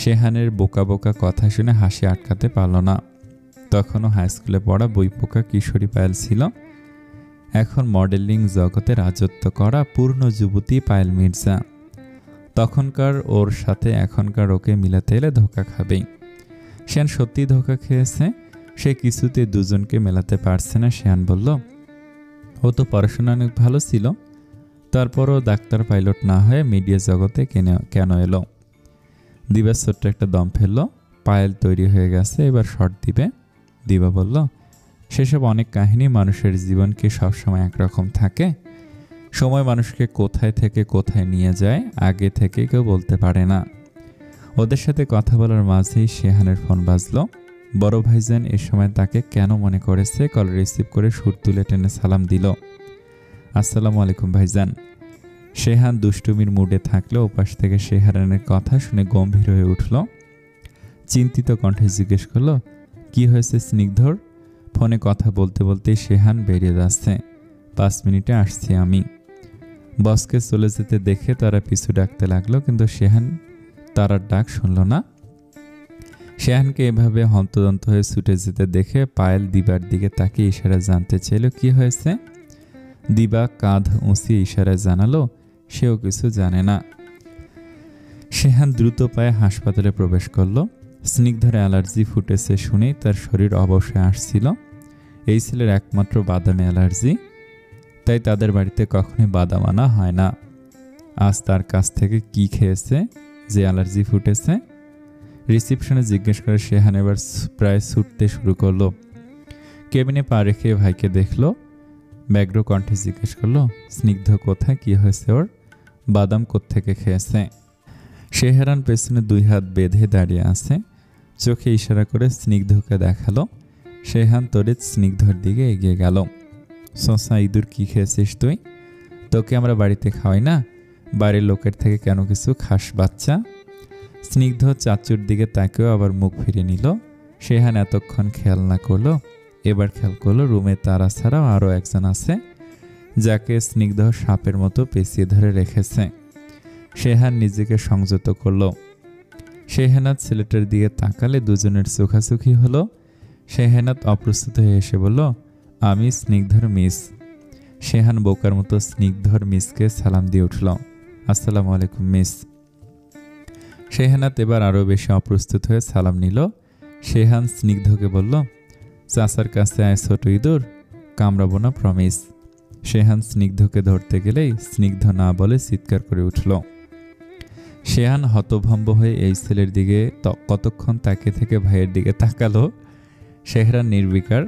Speaker 1: শেহানের বোকা বোকা কথা শুনে হাসি আটকাতে পারল না। তখনও হাই স্কুলে পড়া বইপোকা কিশোরী পায়েল ছিল। এখন মডেলিং জগতে রাজত্ব করা পূর্ণ যুবতী পায়েল মির্জা। তখনকার ওর সাথে এখনকার ওকে মিলাতে এলে ধোকা খাবেই। শেহান সত্যি ধোকা খেয়েছে। সে কিছুতে দুজনকে মেলাতে পারছে না। শেহান বলল, ও তো পড়াশোনা অনেক ভালো ছিল, তারপরও ডাক্তার পাইলট না হয়ে মিডিয়া জগতে কেন এলো? দিবা ছোট্ট একটা দম ফেললো। পায়েল তৈরি হয়ে গেছে, এবার শর্ট দিবে। দিবা বলল, সেসব অনেক কাহিনী মানুষের জীবন কি সবসময় একরকম থাকে? সময় মানুষকে কোথায় থেকে কোথায় নিয়ে যায় আগে থেকে কেউ বলতে পারে না। ওদের সাথে কথা বলার মাঝেই শেহানের ফোন বাজলো। বড় ভাইজান এ সময় তাকে কেন মনে করেছে কল রিসিভ করে সুর তুলে টেনে সালাম দিল। আসসালামু আলাইকুম ভাইজান। শেহান দুষ্টুমির মুডে থাকলেও ওপাশ থেকে শেহানের কথা শুনে গম্ভীর হয়ে উঠল। চিন্তিত কণ্ঠে জিজ্ঞেস করলো, কি হয়েছে স্নিগ্ধর? ফোনে কথা বলতে বলতেই শেহান বেরিয়ে যাচ্ছে। 5 মিনিটে আসছি আমি। বসকে চলে যেতে দেখে তারা পিছু ডাকতে লাগলো, কিন্তু শেহান তারার ডাক শুনল না। শেহানকে এভাবে হন্তদন্ত হয়ে ছুটে যেতে দেখে পায়েল দিবার দিকে তাকিয়ে ইশারা জানতে চাইল কি হয়েছে। দিবা কাঁধ উঁচিয়ে ইশারায় জানালো সেও কিছু জানে না। শেহান দ্রুত পায়ে হাসপাতালে প্রবেশ করলো। স্নিগ্ধর অ্যালার্জি ফুটেছে শুনেই তার শরীর অবশ্যই আসছিল। এই ছেলের একমাত্র বাদামে অ্যালার্জি, তাই তাদের বাড়িতে কখনোই বাদাম আনা হয় না। আজ তার কাছ থেকে কি খেয়েছে যে অ্যালার্জি ফুটেছে? রিসিপশনে জিজ্ঞেস করে শেহান এবার প্রায় ছুটতে শুরু করলো। কেবিনে পা রেখে ভাইকে দেখলো। ব্যগ্র কণ্ঠে জিজ্ঞেস করলো, স্নিগ্ধ কোথায়? কি হয়েছে ওর? বাদাম কোত্থেকে খেয়েছে? শেহারান পেছনে 2 হাত বেঁধে দাঁড়িয়ে আছে। চোখে ইশারা করে স্নিগ্ধকে দেখালো। শেহান তড়িৎ স্নিগ্ধর দিকে এগিয়ে গেল। শশা ইঁদুর কি খেয়েছিস তুই? তোকে আমরা বাড়িতে খাওয়াই না? বাড়ির লোকের থেকে কেন কিছু খাস বাচ্চা? স্নিগ্ধ চাচুর দিকে তাকেও আবার মুখ ফিরে নিল। শেহান এতক্ষণ খেয়াল না করলো, এবার খেয়াল করলো রুমে তারা ছাড়াও আরও একজন আছে, যাকে স্নিগ্ধ সাপের মতো পেঁচিয়ে ধরে রেখেছে। শেহান নিজেকে সংযত করল। শেহানাত ছেলেটার দিকে তাকালে দুজনের চোখাচোখি হলো। শেহানাত অপ্রস্তুত হয়ে এসে বলল, আমি স্নিগ্ধর মিস। শেহান বোকার মতো স্নিগ্ধর মিসকে সালাম দিয়ে উঠল, আসসালামু আলাইকুম মিস। শেহানাত এবার আরও বেশি অপ্রস্তুত হয়ে সালাম নিল। শেহান স্নিগ্ধকে বলল, চাচার কাছে আয় ছোট ইঁদুর, কামড়াবো না প্রমিস। শেহান স্নিগ্ধকে ধরতে গেলেই স্নিগ্ধ না বলে চিৎকার করে উঠল। শেহান হতভম্ব হয়ে এই ছেলের দিকে কতক্ষণ তাকে থেকে ভাইয়ের দিকে তাকালো। শেহরান নির্বিকার,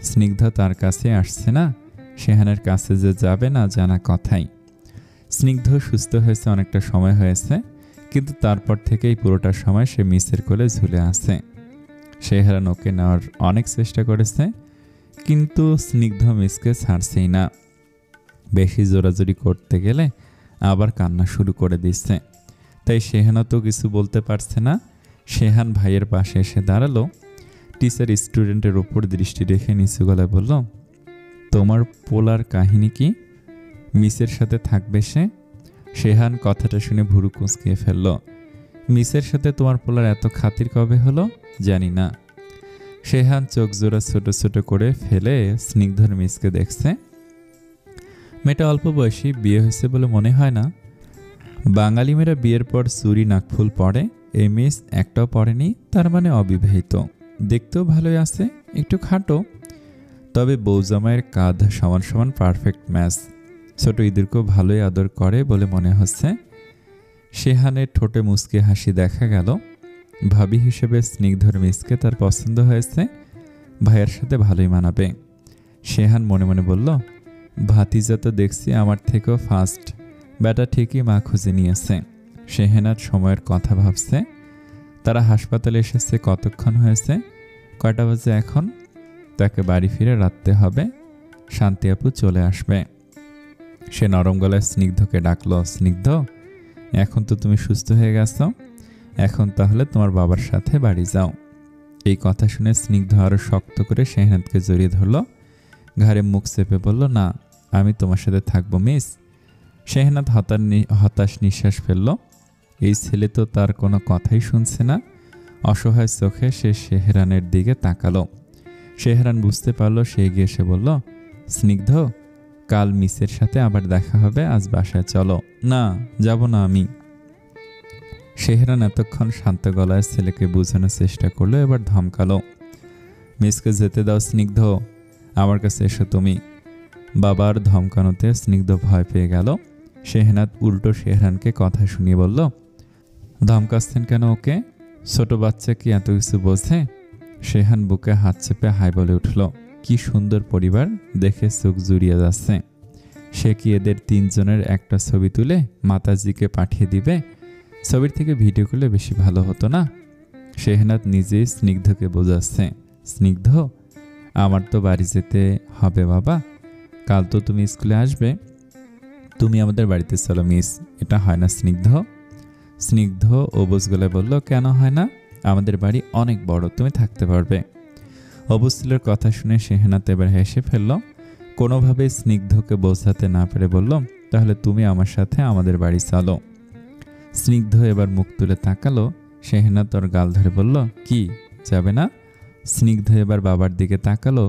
Speaker 1: স্নিগ্ধ তার কাছে আসছে না, শেহানের কাছে যে যাবে না জানা কথাই। স্নিগ্ধ সুস্থ হয়েছে, অনেকটা সময় হয়েছে, কিন্তু তারপর থেকেই পুরোটা সময় সে মিসের কোলে ঝুলে আছে। শেহরান ওকে নেওয়ার অনেক চেষ্টা করেছে, কিন্তু স্নিগ্ধ মিসকে ছাড়ছেই না। বেশি জোরাজুরি করতে গেলে আবার কান্না শুরু করে দিচ্ছে। তাই শেহানা তো কিছু বলতে পারছে না। শেহান ভাইয়ের পাশে এসে দাঁড়ালো। টিচার স্টুডেন্টের ওপর দৃষ্টি রেখে নিচু গলায় বলল, তোমার পোলার কাহিনী কি? মিসের সাথে থাকবে সে? শেহান কথাটা শুনে ভুরু কুঁচকিয়ে ফেলল। মিসের সাথে তোমার পোলার এত খাতির কবে হলো? জানি না। শেহান চোখ জোড়া ছোট ছোট করে ফেলে স্নিগ্ধর মিসকে দেখছে। মেয়েটা অল্প বয়সী, বিয়ে হয়েছে বলে মনে হয় না। বাঙালি মেয়েরা বিয়ের পর চুরি নাকফুল পরে, এই মিস একটাও পরেনি, তার মানে অবিবাহিত। দেখতেও ভালোই আছে, একটু খাটো, তবে বৌজামাইয়ের কাঁধ সমান সমান পারফেক্ট ম্যাচ। ছোট ইঁদুরকেও ভালোই আদর করে বলে মনে হচ্ছে। শেহানের ঠোঁটে মুচকি হাসি দেখা গেল। ভাবি হিসেবে স্নিগ্ধর মিসকে তার পছন্দ হয়েছে, ভাইয়ের সাথে ভালোই মানাবে। শেহান মনে মনে বলল, ভাতিজা তো দেখছি আমার থেকেও ফাস্ট, ব্যাটা ঠিকই মা খুঁজে নিয়েছে। শেহানার সময়ের কথা ভাবছে। তারা হাসপাতালে এসেছে কতক্ষণ হয়েছে, কয়টা বাজে এখন? তাকে বাড়ি ফিরে রাখতে হবে, শান্তি আপু চলে আসবে। সে নরম গলায় স্নিগ্ধকে ডাকলো, স্নিগ্ধ, এখন তো তুমি সুস্থ হয়ে গেছো, এখন তাহলে তোমার বাবার সাথে বাড়ি যাও। এই কথা শুনে স্নিগ্ধ আরো শক্ত করে শেহানাতকে জড়িয়ে ধরল, ঘাড়ে মুখ চেপে বলল, না, আমি তোমার সাথে থাকবো মিস। শেহানাত হতাশ নিঃশ্বাস ফেলল। এই ছেলে তো তার কোনো কথাই শুনছে না। অসহায় চোখে সে শেহরানের দিকে তাকালো। শেহরান বুঝতে পারল, সে এগিয়ে এসে বলল, স্নিগ্ধ, কাল মিসের সাথে আবার দেখা হবে, আজ বাসায় চলো। না, যাব না আমি। শেহরান এতক্ষণ শান্ত গলায় ছেলেকে বোঝানোর চেষ্টা করলো, এবার ধমকালো, মিসকে যেতে দাও স্নিগ্ধ, আমার কাছে এসো তুমি। বাবার ধমকানোতে স্নিগ্ধ ভয় পেয়ে গেল। শেহনাত উল্টো শেহরানকে কথা শুনিয়ে বলল, ধমকাচ্ছেন কেন ওকে? ছোট বাচ্চা কি এত কিছু বোঝে? শেহান বুকে হাত চেপে হাই বলে উঠল, কি সুন্দর পরিবার, দেখে চোখ জুড়িয়ে যাচ্ছে। সে কি এদের তিনজনের একটা ছবি তুলে মাতাজিকে পাঠিয়ে দিবে? ছবির থেকে ভিডিও করলে বেশি ভালো হতো না? শেহনাত নিজেই স্নিগ্ধকে বোঝাচ্ছে, স্নিগ্ধ, আমার তো বাড়ি যেতে হবে বাবা, কাল তো তুমি স্কুলে আসবে, তুমি আমাদের বাড়িতে চলো মিস। এটা হয় না স্নিগ্ধ। স্নিগ্ধ অবুজ গলায় বলল, কেন হয় না? আমাদের বাড়ি অনেক বড়, তুমি থাকতে পারবে। অবুজ ছেলের কথা শুনে শেহনাত এবার হেসে ফেলল। কোনোভাবে স্নিগ্ধকে বোঝাতে না পেরে বলল, তাহলে তুমি আমার সাথে আমাদের বাড়ি চলো। স্নিগ্ধ এবার মুখ তুলে তাকালো। শেহনাত ওর গাল ধরে বলল, কি, যাবে না? স্নিগ্ধ এবার বাবার দিকে তাকালো,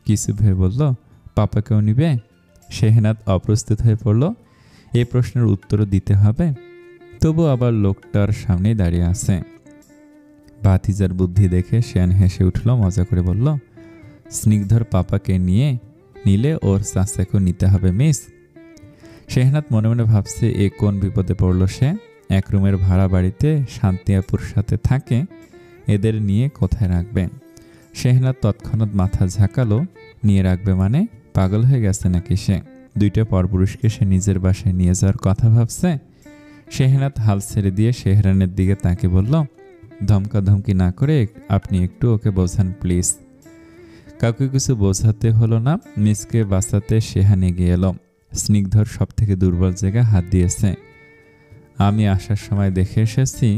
Speaker 1: কিছু ভেবে বলল, পাপাকেও নিবে? শেহনাত অপ্রস্তুত হয়ে পড়ল। এই প্রশ্নের উত্তরও দিতে হবে, তবু আবার লোকটার সামনেই দাঁড়িয়ে আছে। ভাতিজার বুদ্ধি দেখে শেয়ান হেসে উঠল, মজা করে বলল, স্নিগ্ধর পাপাকে নিলে ওর চাচাকেও নিতে হবে মিস। শেহনাত মনে মনে ভাবছে, এ কোন বিপদে পড়ল সে। এক রুমের ভাড়া বাড়িতে শান্তিয়াপুর সাথে থাকে, এদের নিয়ে কোথায় রাখবে? শেহনাত তৎক্ষণাৎ মাথা ঝাঁকালো, নিয়ে রাখবে মানে? পাগল হয়ে গেছে নাকি সে? দুইটা পরপুরুষকে সে নিজের বাসায় নিয়ে যাওয়ার কথা ভাবছে। শেহনাত হাল ছেড়ে দিয়ে শেহরানের দিকে তাকে বলল, ধমকাধমকি না করে আপনি একটু ওকে বোঝান প্লিজ। কাউকে কিছু বোঝাতে হলো না, মিসকে বাঁচাতে সেহান এগিয়ে এলো। স্নিগ্ধর সব থেকে দুর্বল জায়গায় হাত দিয়েছে। আমি আসার সময় দেখে এসেছি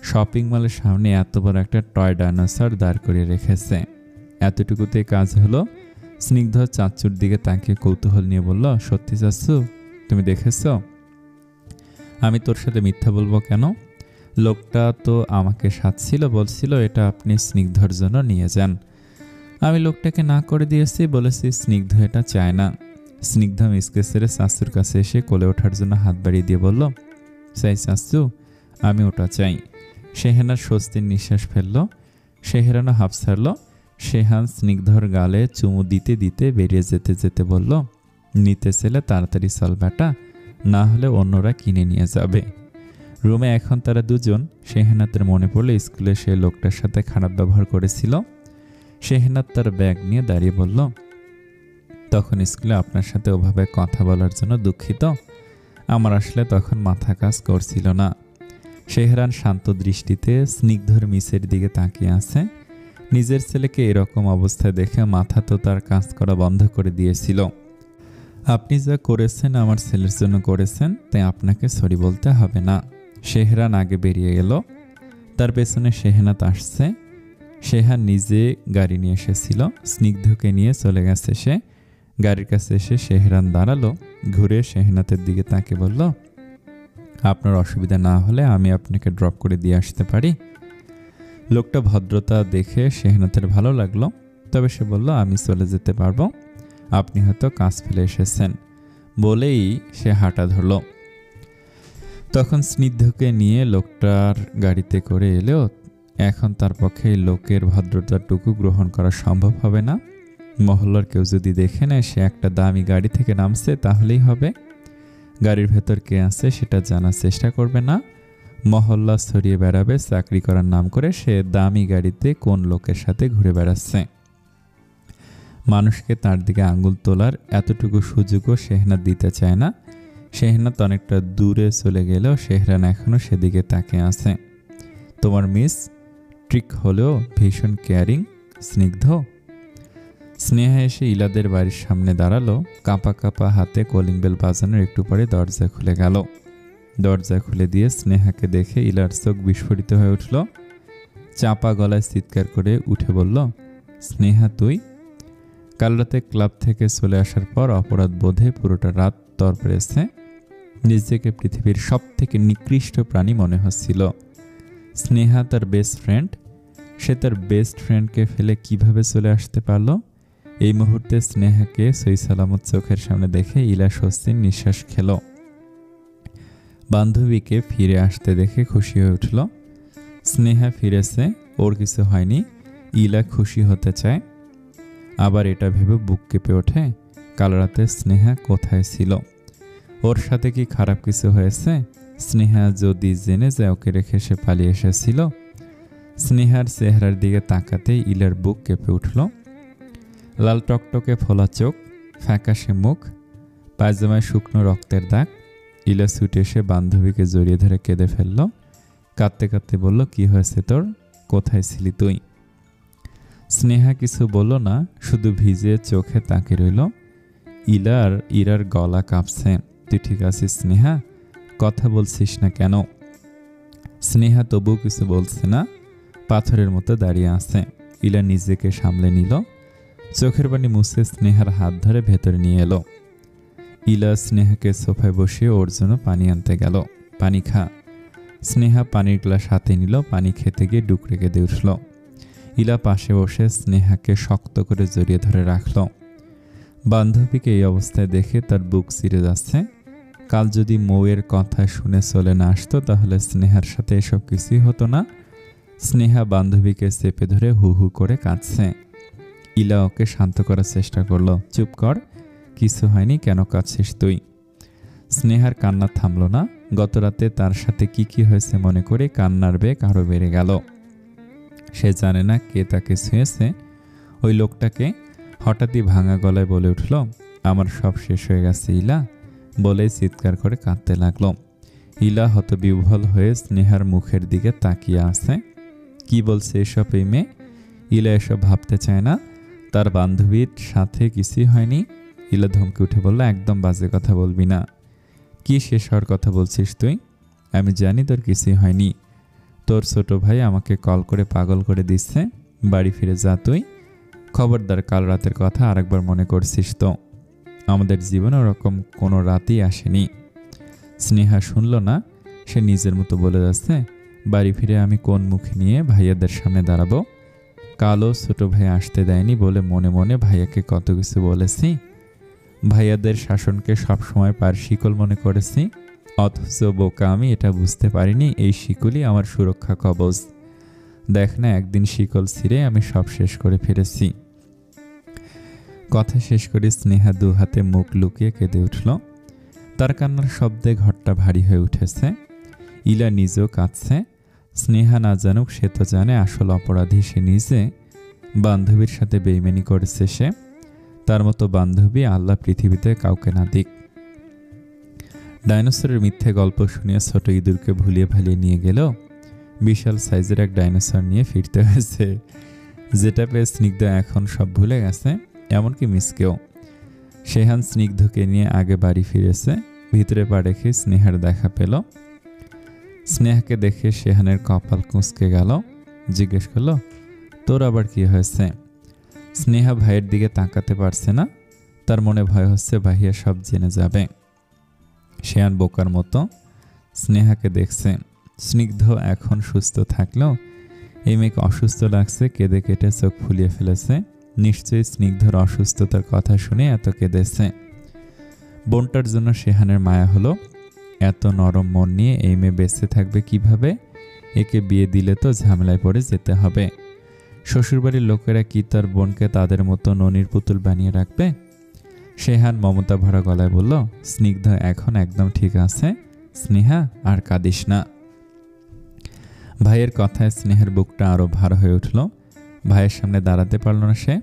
Speaker 1: শপিং মলের সামনে এত বড় একটা টয় ডাইনোসর দাঁড় করিয়ে রেখেছে। এতটুকুতে কাজ হলো। স্নিগ্ধ চাচ্চুর দিকে তাকিয়ে কৌতূহল নিয়ে বলল, সত্যি চাচ্চু, তুমি দেখেছ? আমি তোর সাথে মিথ্যা বলবো কেন? লোকটা তো আমাকে সাধছিল, বলছিল এটা আপনি স্নিগ্ধর জন্য নিয়ে যান। আমি লোকটাকে না করে দিয়েছি, বলেছি স্নিগ্ধ এটা চায় না। স্নিগ্ধ মিসকে ছেড়ে চাচ্চুর কাছে এসে কোলে ওঠার জন্য হাত বাড়িয়ে দিয়ে বলল, চাই চাচ্চু, আমি ওটা চাই। সেহানা স্বস্তির নিঃশ্বাস ফেলল। সেহেরানো হাফ ছাড়ল। সেহান স্নিগ্ধর গালে চুমু দিতে দিতে বেরিয়ে যেতে যেতে বলল, নিতে ছেলে তাড়াতাড়ি চল বেটা, না হলে অন্যরা কিনে নিয়ে যাবে। রুমে এখন তারা দুজন। সেহেনাতের মনে পড়লে স্কুলে সে লোকটার সাথে খারাপ ব্যবহার করেছিল। সেহেনাত তার ব্যাগ নিয়ে দাঁড়িয়ে বলল, তখন স্কুলে আপনার সাথে ওভাবে কথা বলার জন্য দুঃখিত। আমার আসলে তখন মাথা কাজ করছিল না। সেহরান শান্ত দৃষ্টিতে স্নিগ্ধর মিসের দিকে তাকিয়ে আছে। নিজের ছেলেকে এরকম অবস্থায় দেখে মাথা তো তার কাজ করা বন্ধ করে দিয়েছিল। আপনি যা করেছেন আমার ছেলের জন্য করেছেন, তাই আপনাকে সরি বলতে হবে না। সেহরান আগে বেরিয়ে গেল। তার পেছনে সেহেনাত আসছে। সেহান নিজে গাড়ি নিয়ে এসেছিল। স্নিগ্ধকে নিয়ে চলে গেছে সে। গাড়ির কাছে এসে সেহরান দাঁড়ালো। ঘুরে সেহেনাতের দিকে তাকে বলল, আপনার অসুবিধা না হলে আমি আপনাকে ড্রপ করে দিয়ে আসতে পারি। লোকটা ভদ্রতা দেখে সেহেনাতের ভালো লাগলো। তবে সে বলল, আমি চলে যেতে পারবো, আপনি হয়তো কাজ ফেলে এসেছেন। বলেই সে হাঁটা ধরল। তখন স্নিগ্ধকে নিয়ে লোকটার গাড়িতে করে এলেও এখন তার পক্ষে লোকের ভদ্রতাটুকু গ্রহণ করা সম্ভব হবে না। মহল্লার কেউ যদি দেখে নেয় সে একটা দামি গাড়ি থেকে নামছে, তাহলেই হবে। গাড়ির ভেতর কে আছে সেটা জানার চেষ্টা করবে না। মহল্লা ছড়িয়ে বেড়াবে চাকরি করার নাম করে সে দামি গাড়িতে কোন লোকের সাথে ঘুরে বেড়াচ্ছে। মানুষকে তার দিকে আঙ্গুল তোলার এতটুকু সুযোগও সেহনাত দিতে চায় না। সেহনাত অনেকটা দূরে চলে গেলেও সেহরান এখনও সেদিকে তাকিয়ে আছে। তোমার মিস ট্রিক হলেও ভীষণ কেয়ারিং, স্নিগ্ধ। স্নেহা এসে ইলাদের বাড়ির সামনে দাঁড়ালো। কাঁপা কাঁপা হাতে কলিং বেল বাজানোর একটু পরে দরজা খুলে গেল। দরজা খুলে দিয়ে স্নেহাকে দেখে ইলার চোখ বিস্ফোরিত হয়ে উঠল। চাপা গলায় চিৎকার করে উঠে বলল, স্নেহা তুই? কাল রাতে ক্লাব থেকে চলে আসার পর অপরাধ বোধে পুরোটা রাত তর পেরেছে। নিজেকে পৃথিবীর সব থেকে নিকৃষ্ট প্রাণী মনে হচ্ছিল। স্নেহা তার বেস্ট ফ্রেন্ড, সে তার বেস্ট ফ্রেন্ডকে ফেলে কিভাবে চলে আসতে পারল? এই মুহূর্তে স্নেহাকে সই সালামত চোখের সামনে দেখে ইলা স্বস্তির নিঃশ্বাস খেল। বান্ধবীকে ফিরে আসতে দেখে খুশি হয়ে উঠল। স্নেহা ফিরেছে, ওর কিছু হয়নি, ইলা খুশি হতে চায়। আবার এটা ভেবে বুক কেঁপে ওঠে, কাল রাতে স্নেহা কোথায় ছিল? ওর সাথে কি খারাপ কিছু হয়েছে? স্নেহা যদি জেনে যায় ওকে রেখে সে পালিয়ে এসেছিল। স্নেহার চেহারার দিকে তাকাতেই ইলার বুক কেঁপে উঠল। লাল টকটকে ফোলা চোখ, ফ্যাকাশে মুখ, পায়জামায় শুকনো রক্তের দাগ। ইলা ছুটে এসে বান্ধবীকে জড়িয়ে ধরে কেঁদে ফেলল। কাঁদতে কাঁদতে বলল, কি হয়েছে তোর? কোথায় ছিলি তুই? স্নেহা কিছু বলল না, শুধু ভিজে চোখে তাকে রইল। ইরার গলা কাঁপছে। তুই ঠিক আছিস স্নেহা? কথা বলছিস না কেন? স্নেহা তবু কিছু বলছে না, পাথরের মতো দাঁড়িয়ে আছে। ইলা নিজেকে সামলে নিল। চোখের পানি মুছে স্নেহার হাত ধরে ভেতরে নিয়ে এলো। ইলা স্নেহাকে সোফায় বসিয়ে ওর জন্য পানি আনতে গেল। পানি খা। স্নেহা পানির গ্লাস হাতে নিল। পানি খেতে গিয়ে ডুকরে কেঁদে উঠল। ইলা পাশে বসে স্নেহাকে শক্ত করে জড়িয়ে ধরে রাখল। বান্ধবীকে এই অবস্থায় দেখে তার বুক চিরে যাচ্ছে। কাল যদি মৌয়ের কথা শুনে চলে না আসতো তাহলে স্নেহার সাথে এসব কিছুই হতো না। স্নেহা বান্ধবীকে চেপে ধরে হু হু করে কাঁদছে। ইলা ওকে শান্ত করার চেষ্টা করলো। চুপ কর, কিছু হয়নি, কেন কাঁদছিস তুই? স্নেহার কান্না থামল না। গত রাতে তার সাথে কি হয়েছে মনে করে কান্নার বেগ আরো বেড়ে গেল। সে জানে না কে তাকে ছুঁয়েছে। ওই লোকটাকে। হঠাৎই ভাঙা গলায় বলে উঠল, আমার সব শেষ হয়ে গেছে ইলা, বলে চিৎকার করে কাঁদতে লাগলো। ইলা হতবিহ্বল হয়ে স্নেহার মুখের দিকে তাকিয়ে আছে। কি বলছে এসব এই মেয়ে? ইলা এসব ভাবতে চায় না। তার বান্ধবীর সাথে কিছুই হয়নি? ইলা ধমকে উঠে বলল, একদম বাজে কথা বলবি না। কি শেষ হওয়ার কথা বলছিস তুই? আমি জানি তোর কিছুই হয়নি। তোর ছোট ভাই আমাকে কল করে পাগল করে দিচ্ছে। বাড়ি ফিরে যা তুই। খবরদার কাল রাতের কথা আরেকবার মনে করছিস তো? আমাদের জীবনে ওরকম কোনো রাতই আসেনি। স্নেহা শুনল না। সে নিজের মতো বলে যাচ্ছে, বাড়ি ফিরে আমি কোন মুখে নিয়ে ভাইয়াদের সামনে দাঁড়াবো? কালও ছোট ভাই আসতে দেয়নি বলে মনে মনে ভাইয়াকে কত কিছু বলেছি। ভাইয়াদের শাসনকে সবসময় পার শিকল মনে করেছি। অথচ বোকা আমি এটা বুঝতে পারিনি এই শিকলই আমার সুরক্ষা কবচ। দেখ না, একদিন শিকল ছিঁড়ে আমি সব শেষ করে ফেলেছি। কথা শেষ করে স্নেহা দু হাতে মুখ লুকিয়ে কেঁদে উঠল। তার কান্নার শব্দে ঘরটা ভারী হয়ে উঠেছে। ইলা নিজেও কাঁদছে। স্নেহা না জানুক, সে তো জানে আসল অপরাধী সে নিজে। বান্ধবীর সাথে বেইমানি করেছে সে। তার মতো বান্ধবী আল্লাহ পৃথিবীতে কাউকে না দিক। ডাইনোসরের মিথ্যে গল্প শুনিয়ে ছোট ইঁদুরকে ভুলিয়ে ভালিয়ে নিয়ে গেল। বিশাল সাইজের এক ডাইনোসর নিয়ে ফিরতে হয়েছে, যেটা পেয়ে স্নিগ্ধ এখন সব ভুলে গেছে, এমনকি মিসকেও। শেহান স্নিগ্ধকে নিয়ে আগে বাড়ি ফিরেছে। ভিতরে পা রেখে স্নেহার দেখা পেল। স্নেহাকে দেখে শেহানের কপাল কুঁচকে গেল। জিজ্ঞেস করল, তোর আবার কি হয়েছে? স্নেহা ভাইয়ের দিকে তাকাতে পারছে না। তার মনে ভয় হচ্ছে ভাইয়া সব জেনে যাবে। শেহান বোকার মতো স্নেহাকে দেখছে। স্নিগ্ধ এখন সুস্থ থাকলেও এই মেয়েকে অসুস্থ লাগছে। কেঁদে কেটে চোখ ফুলিয়ে ফেলেছে। নিশ্চয়ই স্নিগ্ধর অসুস্থতার কথা শুনে এত কেঁদেছে। বোনটার জন্য শেহানের মায়া হলো। এত নরম মন নিয়ে এই মেয়ে বেঁচে থাকবে কিভাবে? একে বিয়ে দিলে তো ঝামেলায় পড়ে যেতে হবে। শ্বশুরবাড়ির লোকেরা কি তার বোনকে তাদের মতো ননির পুতুল বানিয়ে রাখবে? শেহান মমতা ভরা গলায় বলল, স্নিগ্ধ এখন একদম ঠিক আছে। স্নেহা আর কাঁদিস না। ভাইয়ের কথায় স্নেহের বুকটা আরো ভার হয়ে উঠল। ভাইয়ের সামনে দাঁড়াতে পারল না সে।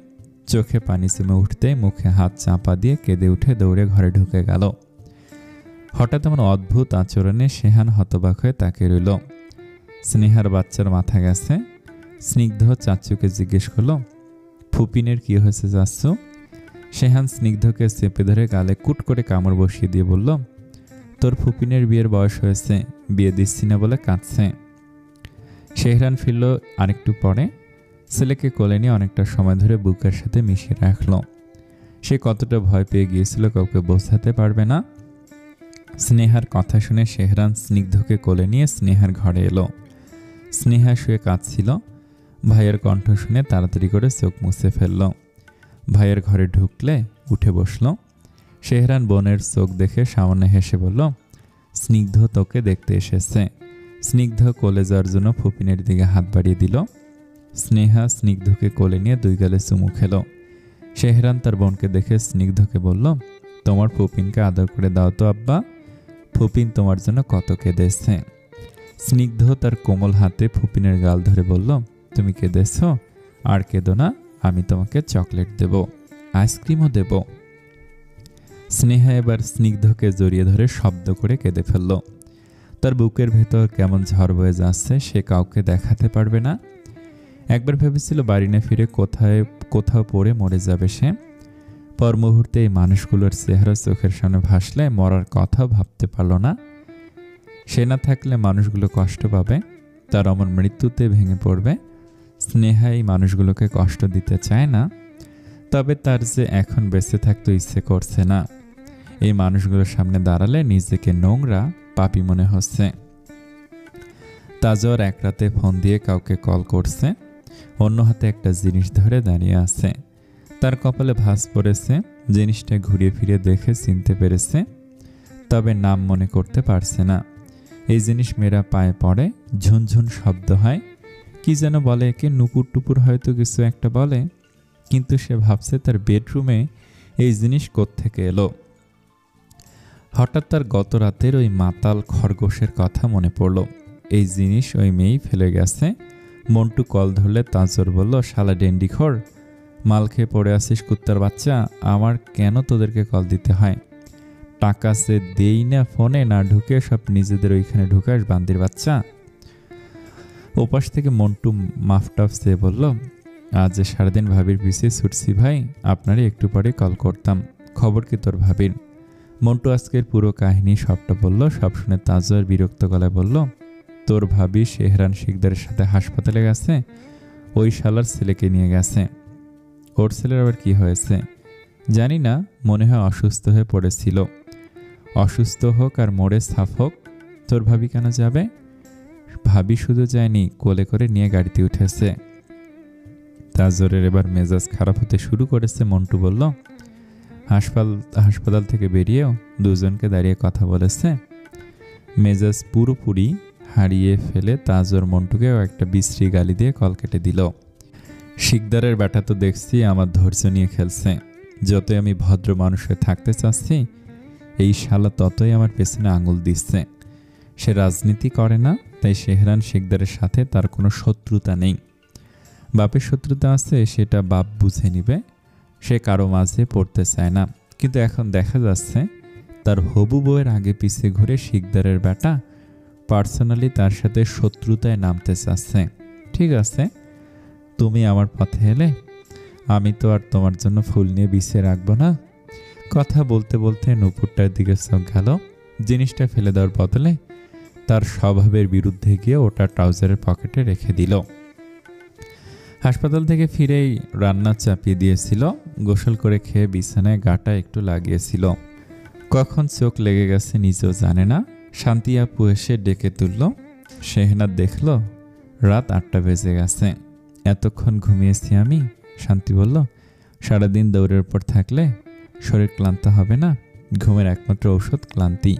Speaker 1: চোখে পানি জমে উঠতে মুখে হাত চাপা দিয়ে কেঁদে উঠে দৌড়ে ঘরে ঢুকে গেল। হঠাৎ এমন অদ্ভুত আচরণে শেহান হতবাক হয়ে তাকিয়ে রইল। স্নেহার বাচ্চার মাথা গেছে। স্নিগ্ধ চাচুকে জিজ্ঞেস করল, ফুপিনের কি হয়েছে চাচু? শেহান স্নিগ্ধকে চেপে ধরে গালে কুট করে কামড় বসিয়ে দিয়ে বলল, তোর ফুপিনের বিয়ের বয়স হয়েছে, বিয়ে দিচ্ছি না বলে কাঁদছে। শেহরান ফিরল আরেকটু পরে। ছেলেকে কোলে নিয়ে অনেকটা সময় ধরে বুকের সাথে মিশিয়ে রাখল। সে কতটা ভয় পেয়ে গিয়েছিল কাউকে বোঝাতে পারবে না। স্নেহার কথা শুনে শেহরান স্নিগ্ধকে কোলে নিয়ে স্নেহার ঘরে এলো। স্নেহা শুয়ে কাঁদছিল। ভাইয়ের কণ্ঠ শুনে তাড়াতাড়ি করে চোখ মুছে ফেলল। ভাইয়ের ঘরে ঢুকলে উঠে বসল। শেহরান বোনের চোখ দেখে সামনে হেসে বলল, স্নিগ্ধ তোকে দেখতে এসেছে। স্নিগ্ধ কোলে যাওয়ার জন্য ফুপিনের দিকে হাত বাড়িয়ে দিল। স্নেহা স্নিগ্ধকে কোলে নিয়ে দুই গালে চুমু খেল। শেহরান তার বোনকে দেখে স্নিগ্ধকে বলল, তোমার ফুপিনকে আদর করে দাও তো আব্বা, ফুপিন তোমার জন্য কত কেঁদেছে। স্নিগ্ধ তার কোমল হাতে ফুপিনের গাল ধরে বলল, তুমি কেঁদেছ? আর কেঁদো না, আমি তোমাকে চকলেট দেব, আইসক্রিমও দেব। স্নেহা এবার স্নিগ্ধকে জড়িয়ে ধরে শব্দ করে কেঁদে ফেলল। তার বুকের ভেতর কেমন ঝড় বয়ে যাচ্ছে, সে কাউকে দেখাতে পারবে না। একবার ভেবেছিল বাড়ি না ফিরে কোথাও পড়ে মরে যাবে সে। পর মুহূর্তে এই মানুষগুলোর চেহারা চোখের সামনে ভাসলে মরার কথাও ভাবতে পারল না। সে না থাকলে মানুষগুলো কষ্ট পাবে, তার অমন মৃত্যুতে ভেঙে পড়বে। স্নেহা এই মানুষগুলোকে কষ্ট দিতে চায় না, তবে তার যে এখন বেঁচে থাকতে ইচ্ছে করছে না। এই মানুষগুলোর সামনে দাঁড়ালে নিজেকে নোংরা পাপী মনে হচ্ছে। তাজর এক রাতে ফোন দিয়ে কাউকে কল করছে। অন্য হাতে একটা জিনিস ধরে দাঁড়িয়ে আছে। তার কপালে ভাঁজ পড়েছে। জিনিসটা ঘুরিয়ে ফিরে দেখে চিনতে পেরেছে, তবে নাম মনে করতে পারছে না। এই জিনিস মেয়েরা পায়ে পড়ে, ঝুনঝুন শব্দ হয়। কি যেন বলে একে, নুপুর টুপুর হয়তো কিছু একটা বলে। কিন্তু সে ভাবছে তার বেডরুমে এই জিনিস কোত্থেকে এলো। হঠাৎ তার গত রাতের ওই মাতাল খরগোশের কথা মনে পড়ল। এই জিনিস ওই মেয়েই ফেলে গেছে। মন্টু কল ধরলে তাজর বলল, শালা ডেন্ডিখোর, মাল খেয়ে পড়ে আসিস কুত্তার বাচ্চা, আমার কেন তোদেরকে কল দিতে হয়? টাকা সে দেই না ফোনে, না ঢুকে সব নিজেদের ওইখানে ঢুকাস বান্দির বাচ্চা। ওপাশ থেকে মন্টু মাফটাফ সে বলল, আজ যে সারাদিন ভাবির পিছিয়ে ছুটছি ভাই, আপনারই একটু পরে কল করতাম। খবর কি তোর ভাবির? মন্টু আজকের পুরো কাহিনী সবটা বলল। সব শুনে তাজওয়ার বিরক্ত গলায় বলল, তোর ভাবি শেহরান শিকদারের সাথে হাসপাতালে গেছে, ওই শালার ছেলেকে নিয়ে গেছে। ওর ছেলের আবার কি হয়েছে জানি না, মনে হয় অসুস্থ হয়ে পড়েছিল। অসুস্থ হোক আর মোড়ে সাফ হোক, তোর ভাবি কেন যাবে? ভাবি শুধু যায়নি, কোলে করে নিয়ে গাড়িতে উঠেছে। তাজওয়ারের এবার মেজাজ খারাপ হতে শুরু করেছে। মন্টু বলল, হাসপাতাল থেকে বেরিয়েও দুজনকে দাঁড়িয়ে কথা বলেছে। মেজাজ পুরোপুরি হারিয়ে ফেলে তাজওয়ার মন্টুকেও একটা বিশ্রী গালি দিয়ে কল কেটে দিল। শিকদারের ব্যাটা তো দেখছি আমার ধৈর্য নিয়ে খেলছে। যতই আমি ভদ্র মানুষ হয়ে থাকতে চাচ্ছি, এই শালা ততই আমার পেছনে আঙুল দিচ্ছে। সে রাজনীতি করে না, তাই শেহরান শিকদারের সাথে তার কোনো শত্রুতা নেই। বাপের শত্রুতা আছে, সেটা বাপ বুঝে নিবে। সে কারো মাঝে পড়তে চায় না। কিন্তু এখন দেখা যাচ্ছে তার হবু বউয়ের আগে পিছে ঘুরে শিকদারের ব্যাটা পার্সোনালি তার সাথে শত্রুতায় নামতে চাচ্ছে। ঠিক আছে, তুমি আমার পথে এলে, আমি তো আর তোমার জন্য ফুল নিয়ে বিছিয়ে রাখবো না। কথা বলতে বলতে নুপুরটার দিকে চোখ গেল। জিনিসটা ফেলে দেওয়ার বদলে তার স্বভাবের বিরুদ্ধে গিয়ে ওটা ট্রাউজারের পকেটে রেখে দিল। হাসপাতাল থেকে ফিরেই রান্না চাপিয়ে দিয়েছিল। গোসল করে খেয়ে বিছানায় গাটা একটু লাগিয়েছিল। কখন চোখ লেগে গেছে নিজেও জানে না। শান্তি আপু এসে ডেকে তুলল। শেহনাদ দেখল রাত 8টা বেজে গেছে। এতক্ষণ ঘুমিয়েছি আমি? শান্তি বলল, সারাদিন দৌড়ের উপর থাকলে শরীর ক্লান্ত হবে না? ঘুমের একমাত্র ঔষধ ক্লান্তি।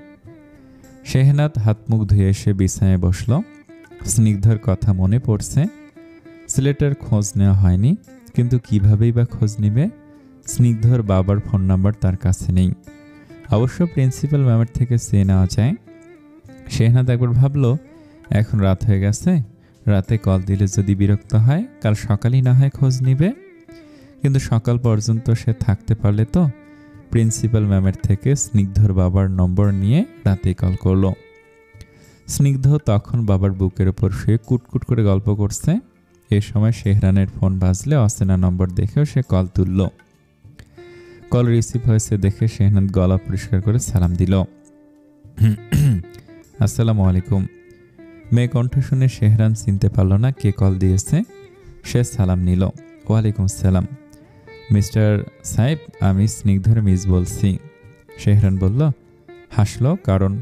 Speaker 1: শেহনাদ হাত মুখ ধুয়ে এসে বিছানায় বসল। স্নিগ্ধর কথা মনে পড়ছে। ছেলেটার খোঁজ নেওয়া হয়নি, কিন্তু কিভাবেই বা খোঁজ নিবে? স্নিগ্ধর বাবার ফোন নাম্বার তার কাছে নেই। অবশ্য প্রিন্সিপাল ম্যামের থেকে চেয়ে নেওয়া যায়। শেহনাদ একবার ভাবল, এখন রাত হয়ে গেছে, রাতে কল দিলে যদি বিরক্ত হয়, কাল সকালই না হয় খোঁজ নিবে। কিন্তু সকাল পর্যন্ত সে থাকতে পারলে তো প্রিন্সিপাল ম্যামের থেকে স্নিগ্ধর বাবার নম্বর নিয়ে রাতেই কল করলো। স্নিগ্ধ তখন বাবার বুকের ওপর শুয়ে কুটকুট করে গল্প করছে। এ সময় শেহরানের ফোন বাজলে অচেনা নম্বর দেখেও সে কল তুলল। কল রিসিভ হয়েছে দেখে শেহনাদ গলা পরিষ্কার করে সালাম দিল। আসসালামু আলাইকুম। মেয়ে কণ্ঠ শুনে শেহরান চিনতে পারল না কে কল দিয়েছে। সে সালাম নিল। ওয়ালাইকুম সালাম মিস্টার সাহেব, আমি স্নিগ্ধর মিস বলছি। শেহরান বলল। হাসল, কারণ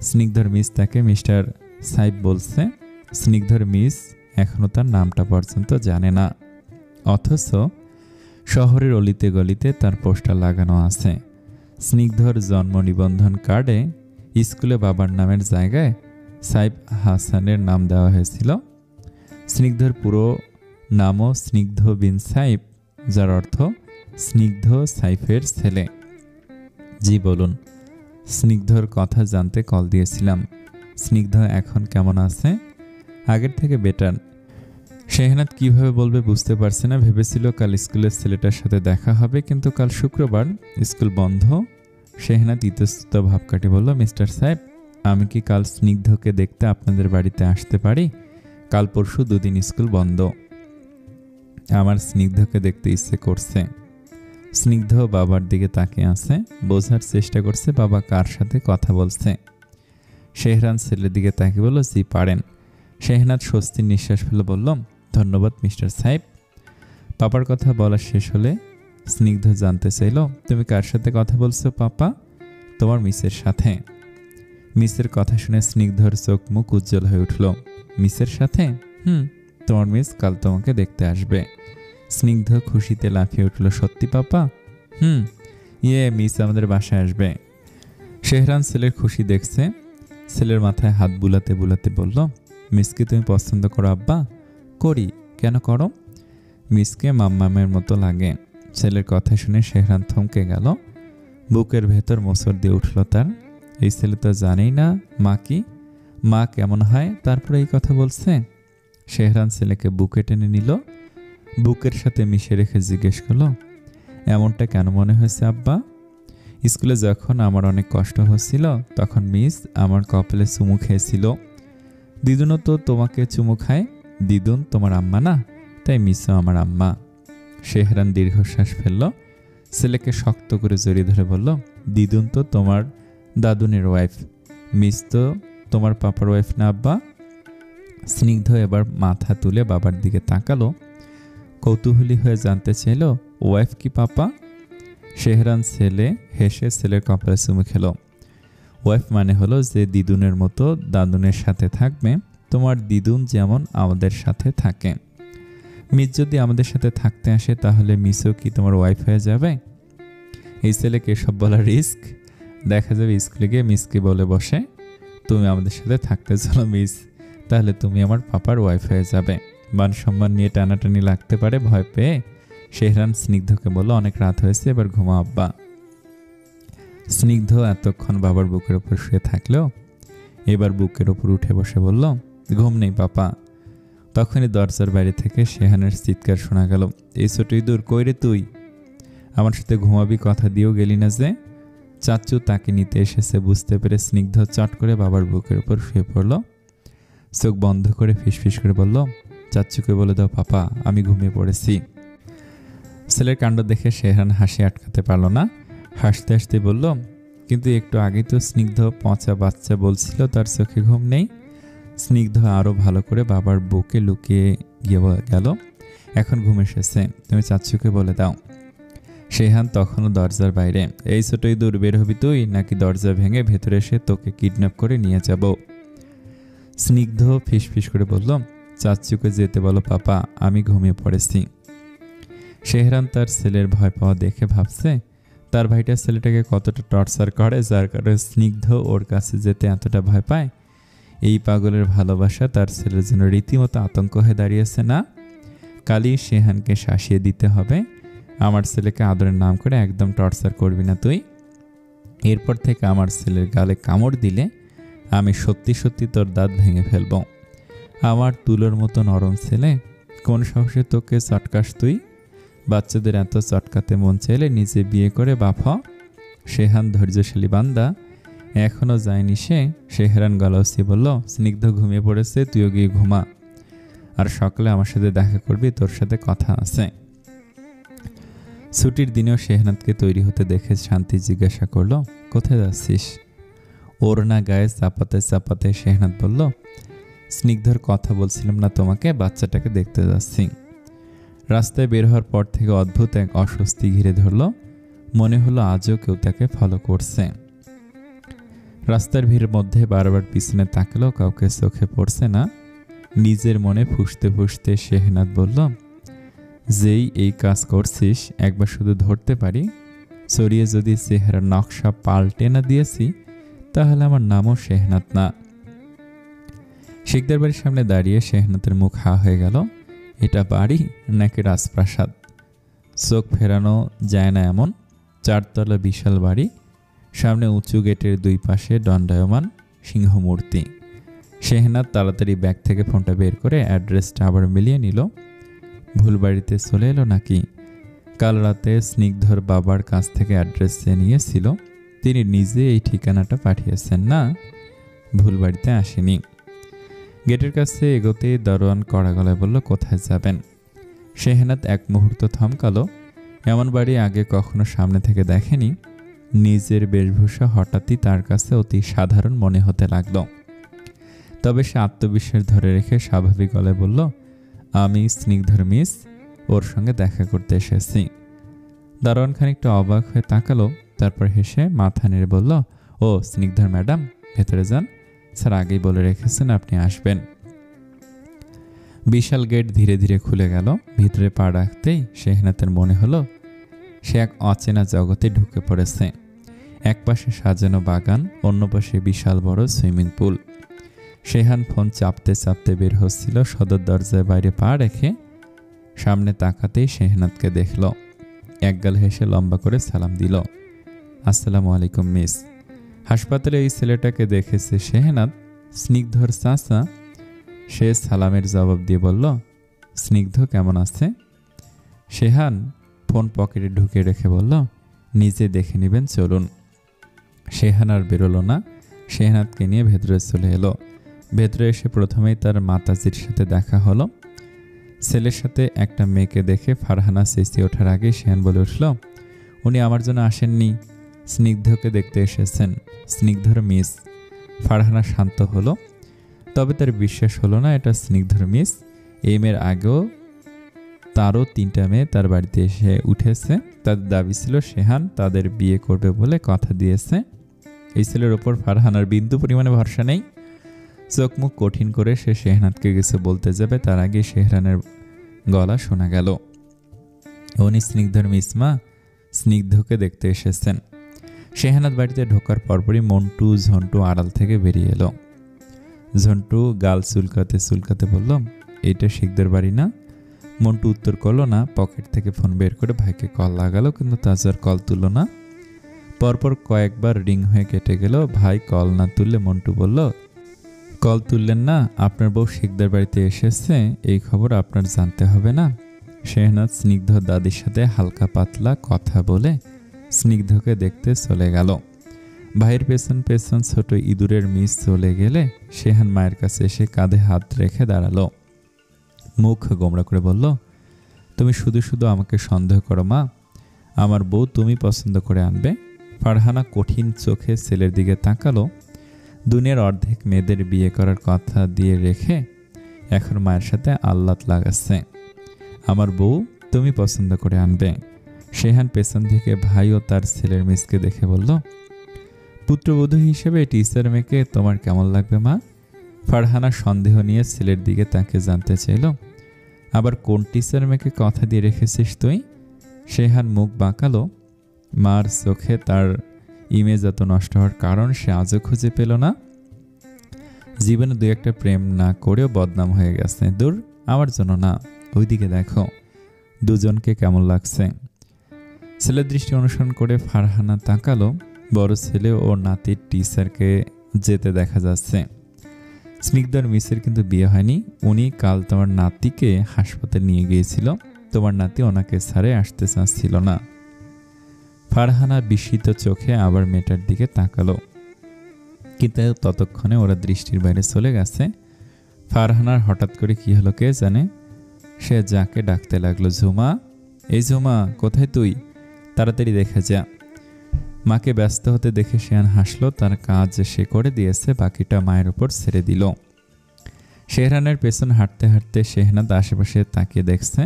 Speaker 1: স্নিগ্ধর মিস তাকে মিস্টার সাহেব বলছে। স্নিগ্ধর মিস এখনও তার নামটা পর্যন্ত জানে না, অথচ শহরের অলিতে গলিতে তার পোস্টার লাগানো আছে। স্নিগ্ধর জন্ম নিবন্ধন কার্ডে স্কুলে বাবার নামের জায়গায় সাইফ হাসানের নাম দেওয়া হয়েছিল। স্নিগ্ধর পুরো নামও স্নিগ্ধ বিন সাইফ, যার অর্থ স্নিগ্ধ সাইফের ছেলে। জি বলুন। স্নিগ্ধর কথা জানতে কল দিয়েছিলাম। স্নিগ্ধ এখন কেমন আছে? আগের থেকে বেটার। শেহনাদ কিভাবে বলবে বুঝতে পারছে না। ভেবেছিল কাল স্কুলের ছেলেটার সাথে দেখা হবে, কিন্তু কাল শুক্রবার, স্কুল বন্ধ। শেহনাদ ইতস্তত ভাব কাটে বলল, মিস্টার সাহেব, আমি কি কাল স্নিগ্ধকে দেখতে আপনাদের বাড়িতে আসতে পারি? কাল পরশু 2 দিন স্কুল বন্ধ। আমার স্নিগ্ধকে দেখতে ইচ্ছে করছে। স্নিগ্ধ বাবার দিকে তাকিয়ে আছে, বোঝার চেষ্টা করছে বাবা কার সাথে কথা বলছে। শেহরান ছেলের দিকে তাকিয়ে বলল, জি পারেন। শেহনাদ স্বস্তির নিঃশ্বাস ফেলে বলল, ধন্যবাদ মিস্টার সাহেব। পাপার কথা বলা শেষ হলে স্নিগ্ধ জানতে চাইল, তুমি কার সাথে কথা বলছো পাপা? তোমার মিসের সাথে। মিসের কথা শুনে স্নিগ্ধর চোখ মুখ উজ্জ্বল হয়ে উঠল। মিসের সাথে? তোমার মিস কাল তোমাকে দেখতে আসবে। স্নিগ্ধ খুশিতে লাফিয়ে উঠল, সত্যি পাপা? মিস আমাদের বাসায় আসবে। শেহরান ছেলের খুশি দেখছে। ছেলের মাথায় হাত বুলাতে বুলাতে বলল, মিসকে তুমি পছন্দ করো আব্বা? করি। কেন করো? মিসকে মাম্মামের মতো লাগে। ছেলের কথা শুনে শেহরান থমকে গেল। বুকের ভেতর মোচড় দিয়ে উঠল তার। এই ছেলে তো জানেই না মা কি, মা কেমন হয়, তারপরে এই কথা বলছে। শেহরান ছেলেকে বুকে টেনে নিল, বুকের সাথে মিশে রেখে জিজ্ঞেস করল, এমনটা কেন মনে হয়েছে আব্বা? স্কুলে যখন আমার অনেক কষ্ট হচ্ছিল, তখন মিস আমার কপালে চুমু খেয়েছিল। দিদুনও তো তোমাকে চুমু খায়। দিদুন তোমার আম্মা না? তাই মিসও আমার আম্মা। শেহরান দীর্ঘশ্বাস ফেলল, ছেলেকে শক্ত করে জড়িয়ে ধরে বলল, দিদুন তো তোমার দাদুনের ওয়াইফ, মিস তো তোমার পাপার ওয়াইফ না আব্বা? স্নিগ্ধ এবার মাথা তুলে বাবার দিকে তাকালো, কৌতূহলী হয়ে জানতে চাইল, ওয়াইফ কি পাপা? শেহরান ছেলে হেসে ছেলের কপালে চুমু খেল। ওয়াইফ মানে হলো যে দিদুনের মতো দাদুনের সাথে থাকবে, তোমার দিদুন যেমন আমাদের সাথে থাকে। মিস যদি আমাদের সাথে থাকতে আসে তাহলে মিসও কি তোমার ওয়াইফ হয়ে যাবে? এই ছেলেকে এসব বলা রিস্ক। দেখা যাবে স্কুলে গিয়ে মিসকে বলে বসে, তুমি আমাদের সাথে থাকতে চলো মিস, তাহলে তুমি আমার পাপার ওয়াইফ হয়ে যাবে। মান সম্মান নিয়ে টানাটানি লাগতে পারে। ভয় পেয়ে শেহরান স্নিগ্ধকে বলল, অনেক রাত হয়েছে, এবার ঘুমা আব্বা। স্নিগ্ধ এতক্ষণ বাবার বুকের ওপর শুয়ে থাকলেও এবার বুকের ওপর উঠে বসে বলল, ঘুম নেই পাপা। তখনই দরজার বাইরে থেকে শেহানের চিৎকার শোনা গেল, এই ছোট ইঁদুর, কই রে তুই? আমার সাথে ঘুমাবি, কথা দিয়েও গেলি না যে? চাচু তাকে নিতে এসেছে বুঝতে পেরে স্নিগ্ধ চট করে বাবার বুকের উপর শুয়ে পড়ল। চোখ বন্ধ করে ফিসফিস করে বলল, চাচুকে বলে দাও পাপা, আমি ঘুমিয়ে পড়েছি। ছেলের কাণ্ড দেখে শেহরান হাসি আটকাতে পারল না। হাসতে হাসতে বলল, কিন্তু একটু আগে তো স্নিগ্ধ পচা বাচ্চা বলছিল তার চোখে ঘুম নেই। স্নিগ্ধ আরও ভালো করে বাবার বুকে লুকিয়ে গিয়ে গেল, এখন ঘুম এসেছে, তুমি চাচুকে বলে দাও। শেহান তখনও দরজার বাইরে। এই ছোট ইঁদুর, বের হবি তুই নাকি দরজা ভেঙে ভেতরে এসে তোকে কিডন্যাপ করে নিয়ে যাব? স্নিগ্ধ ফিসফিস করে বলল, চাচুকে যেতে বলো পাপা, আমি ঘুমিয়ে পড়েছি। শেহরান তার ছেলের ভয় পাওয়া দেখে ভাবছে তার ভাইটা ছেলেটাকে কতটা টর্চার করে, যার কারণে স্নিগ্ধ ওর কাছে যেতে এতটা ভয় পায়। এই পাগলের ভালোবাসা তার ছেলের জন্য রীতিমতো আতঙ্ক হয়ে দাঁড়িয়েছে। না, কালই শেহানকে শাসিয়ে দিতে হবে, আমার ছেলেকে আদরের নাম করে একদম টর্চার করবি না তুই। এরপর থেকে আমার ছেলের গালে কামড় দিলে আমি সত্যি সত্যি তোর দাঁত ভেঙে ফেলব। আমার তুলোর মতো নরম ছেলে, কোন সাহসে তোকে চটকাস তুই? বাচ্চাদের এত চটকাতে মন চাইলে নিজে বিয়ে করে বাপ হ। শেহান ধৈর্যশালী বান্দা, এখনও যায়নি সে। শেহরান গলাউসি বলল, স্নিগ্ধ ঘুমিয়ে পড়েছে, তুইও গিয়ে ঘুমা, আর সকালে আমার সাথে দেখা করবি, তোর সাথে কথা আছে। ছুটির দিনেও শেহনাথকে তৈরি হতে দেখে শান্তি জিজ্ঞাসা করল, কোথায় যাচ্ছিস? ওড়না গায়ে চাপাতে চাপাতে শেহনাথ বলল, স্নিগ্ধর কথা বলছিলাম না তোমাকে, বাচ্চাটাকে দেখতে যাচ্ছি। রাস্তায় বের হওয়ার পর থেকে অদ্ভুত এক অস্বস্তি ঘিরে ধরল, মনে হলো আজও কেউ তাকে ফলো করছে। রাস্তার ভিড়ের মধ্যে বারবার পিছনে তাকালেও কাউকে চোখে পড়ছে না। নিজের মনে ফুঁসতে ফুঁসতে শেহনাথ বলল, যেই এই কাজ করছিস একবার শুধু ধরতে পারি, সরিয়ে যদি চেহারার নকশা পাল্টে না দিয়েছি তাহলে আমার নামও শেহনাথ না। শিকদার বাড়ির সামনে দাঁড়িয়ে শেহনাথের মুখ হা হয়ে গেল। এটা বাড়ি নাকি রাজপ্রাসাদ? চোখ ফেরানো যায় না এমন 4 তলা বিশাল বাড়ি, সামনে উঁচু গেটের দুই পাশে দণ্ডায়মান সিংহমূর্তি। শেহনাথ তাড়াতাড়ি ব্যাগ থেকে ফোনটা বের করে অ্যাড্রেসটা আবার মিলিয়ে নিল। ভুল বাড়িতে চলে এলো নাকি? কাল রাতে স্নিগ্ধর বাবার কাছ থেকে অ্যাড্রেস নিয়েছিল, তিনি নিজে এই ঠিকানাটা পাঠিয়েছেন, না ভুল বাড়িতে আসেনি। গেটের কাছে এগোতেই দারোয়ান কড়া গলায় বলল, কোথায় যাবেন? শেহনাথ এক মুহূর্ত থমকালো। এমন বাড়ি আগে কখনো সামনে থেকে দেখেনি। নিজের বেশভূষা হঠাৎই তার কাছে অতি সাধারণ মনে হতে লাগল। তবে সে আত্মবিশ্বাস ধরে রেখে স্বাভাবিক গলায় বলল, আমি স্নিগ্ধর মিস, ওর সঙ্গে দেখা করতে এসেছি। দারোয়ান খানিকটা অবাক হয়ে তাকালো, তারপর হেসে মাথা নেড়ে বলল, ও স্নিগ্ধর ম্যাডাম, ভেতরে যান, স্যার আগেই বলে রেখেছেন আপনি আসবেন। বিশাল গেট ধীরে ধীরে খুলে গেল। ভিতরে পা রাখতেই শেহনাথের মনে হলো সে এক অচেনা জগতে ঢুকে পড়েছে। এক পাশে সাজানো বাগান, অন্য পাশে বিশাল বড় সুইমিং পুল। শেহান ফোন চাপতে চাপতে বের হচ্ছিল, সদর দরজায় বাইরে পা রেখে সামনে তাকাতেই শেহনাথকে দেখল। একগাল হেসে লম্বা করে সালাম দিল, আসসালামু আলাইকুম মিস। হাসপাতালে এই ছেলেটাকে দেখেছে শেহনাথ, স্নিগ্ধর চাচা। সে সালামের জবাব দিয়ে বলল, স্নিগ্ধ কেমন আছে? শেহান ফোন পকেটে ঢুকে রেখে বলল, নিজে দেখে নেবেন, চলুন। শেহান আর বেরোলো না, শেহনাথকে নিয়ে ভেতরে চলে এলো। ভেতরে এসে প্রথমেই তার মাতাজির সাথে দেখা হলো। ছেলের সাথে একটা মেয়েকে দেখে ফারহানা চেঁচিয়ে ওঠার আগে শেহান বলে উঠল, উনি আমার জন্য আসেননি, স্নিগ্ধকে দেখতে এসেছেন, স্নিগ্ধর মিস। ফারহানা শান্ত হলো, তবে তার বিশ্বাস হলো না এটা স্নিগ্ধর মিস। এই মেয়ের আগেও তারও 3টা মেয়ে তার বাড়িতে এসে উঠেছে। তাদের দাবি ছিল শেহান তাদের বিয়ে করবে বলে কথা দিয়েছে। এই ছেলের ওপর ফারহানার বিন্দু পরিমাণে ভরসা নেই। চোখ মুখ কঠিন করে সে শেহনাতকে কিছু বলতে যাবে, তার আগে শেহরানের গলা শোনা গেল, উনি স্নিগ্ধর মিসমা, স্নিগ্ধকে দেখতে এসেছেন। শেহনাত বাড়িতে ঢোকার পরপরই মন্টু ঝন্টু আড়াল থেকে বেরিয়ে এলো। ঝন্টু গাল চুলকাতে চুলকাতে বলল, এটা শিখদের বাড়ি না? মন্টু উত্তর করলো না। পকেট থেকে ফোন বের করে ভাইকে কল লাগালো, কিন্তু তাজার কল তুলল না। পরপর কয়েকবার রিং হয়ে কেটে গেল। ভাই কল না তুললে মন্টু বলল, কল তুললেন না, আপনার বউ শিকদার বাড়িতে এসেছে, এই খবর আপনার জানতে হবে না? শেহনাজ স্নিগ্ধ দাদির সাথে হালকা পাতলা কথা বলে স্নিগ্ধকে দেখতে চলে গেল। ভাইয়ের পেছন পেছন ছোট ইঁদুরের মিস চলে গেলে শেহান মায়ের কাছে এসে কাঁধে হাত রেখে দাঁড়ালো। মুখ গোমড়া করে বলল, তুমি শুধু শুধু আমাকে সন্দেহ করো মা, আমার বউ তুমি পছন্দ করে আনবে। ফারহানা কঠিন চোখে ছেলের দিকে তাকালো। দুনিয়ার অর্ধেক মেয়েদের বিয়ে করার কথা দিয়ে রেখে এখন মায়ের সাথে আল্লাত লাগাচ্ছে। আমার বউ তুমি পছন্দ করে আনবে। শেহান পেছন থেকে ভাই ও তার ছেলের মিসকে দেখে বলল, পুত্রবধূ হিসেবে টিচার মেয়েকে তোমার কেমন লাগবে মা? ফারহানা সন্দেহ নিয়ে ছেলের দিকে তাকে জানতে চাইল, আবার কোন টিচার মেয়েকে কথা দিয়ে রেখেছিস তুই? শেহান মুখ বাঁকালো। মার চোখে তার ইমেজ এত নষ্ট হওয়ার কারণ সে আজও খুঁজে পেল না। জীবনে 2-1টা প্রেম না করেও বদনাম হয়ে গেছে। দূর, আমার জন্য না, ওইদিকে দেখো দুজনকে কেমন লাগছে। ছেলের দৃষ্টি অনুসরণ করে ফারহানা তাকালো। বড় ছেলে ও নাতির টিচারকে যেতে দেখা যাচ্ছে। স্নিগ্ধর মিসের কিন্তু বিয়ে হয়নি। উনি কাল তোমার নাতিকে হাসপাতাল নিয়ে গিয়েছিল। তোমার নাতি ওনাকে ছাড়ে আসতে চাচ্ছিল না। ফারহানা বিস্মিত চোখে আবার মেয়েটার দিকে তাকালো, কিন্তু ততক্ষণে ওরা দৃষ্টির বাইরে চলে গেছে। ফারহানার হঠাৎ করে কি হলো কে জানে, সে যাকে ডাকতে লাগলো, ঝুমা, এই ঝুমা, কোথায় তুই? তাড়াতাড়ি দেখে যা। মাকে ব্যস্ত হতে দেখে শেহান হাসলো। তার কাজ সে করে দিয়েছে, বাকিটা মায়ের উপর ছেড়ে দিল। শেহরানের পেছন হাঁটতে হাঁটতে শেহনাদ আশেপাশে তাকিয়ে দেখছে।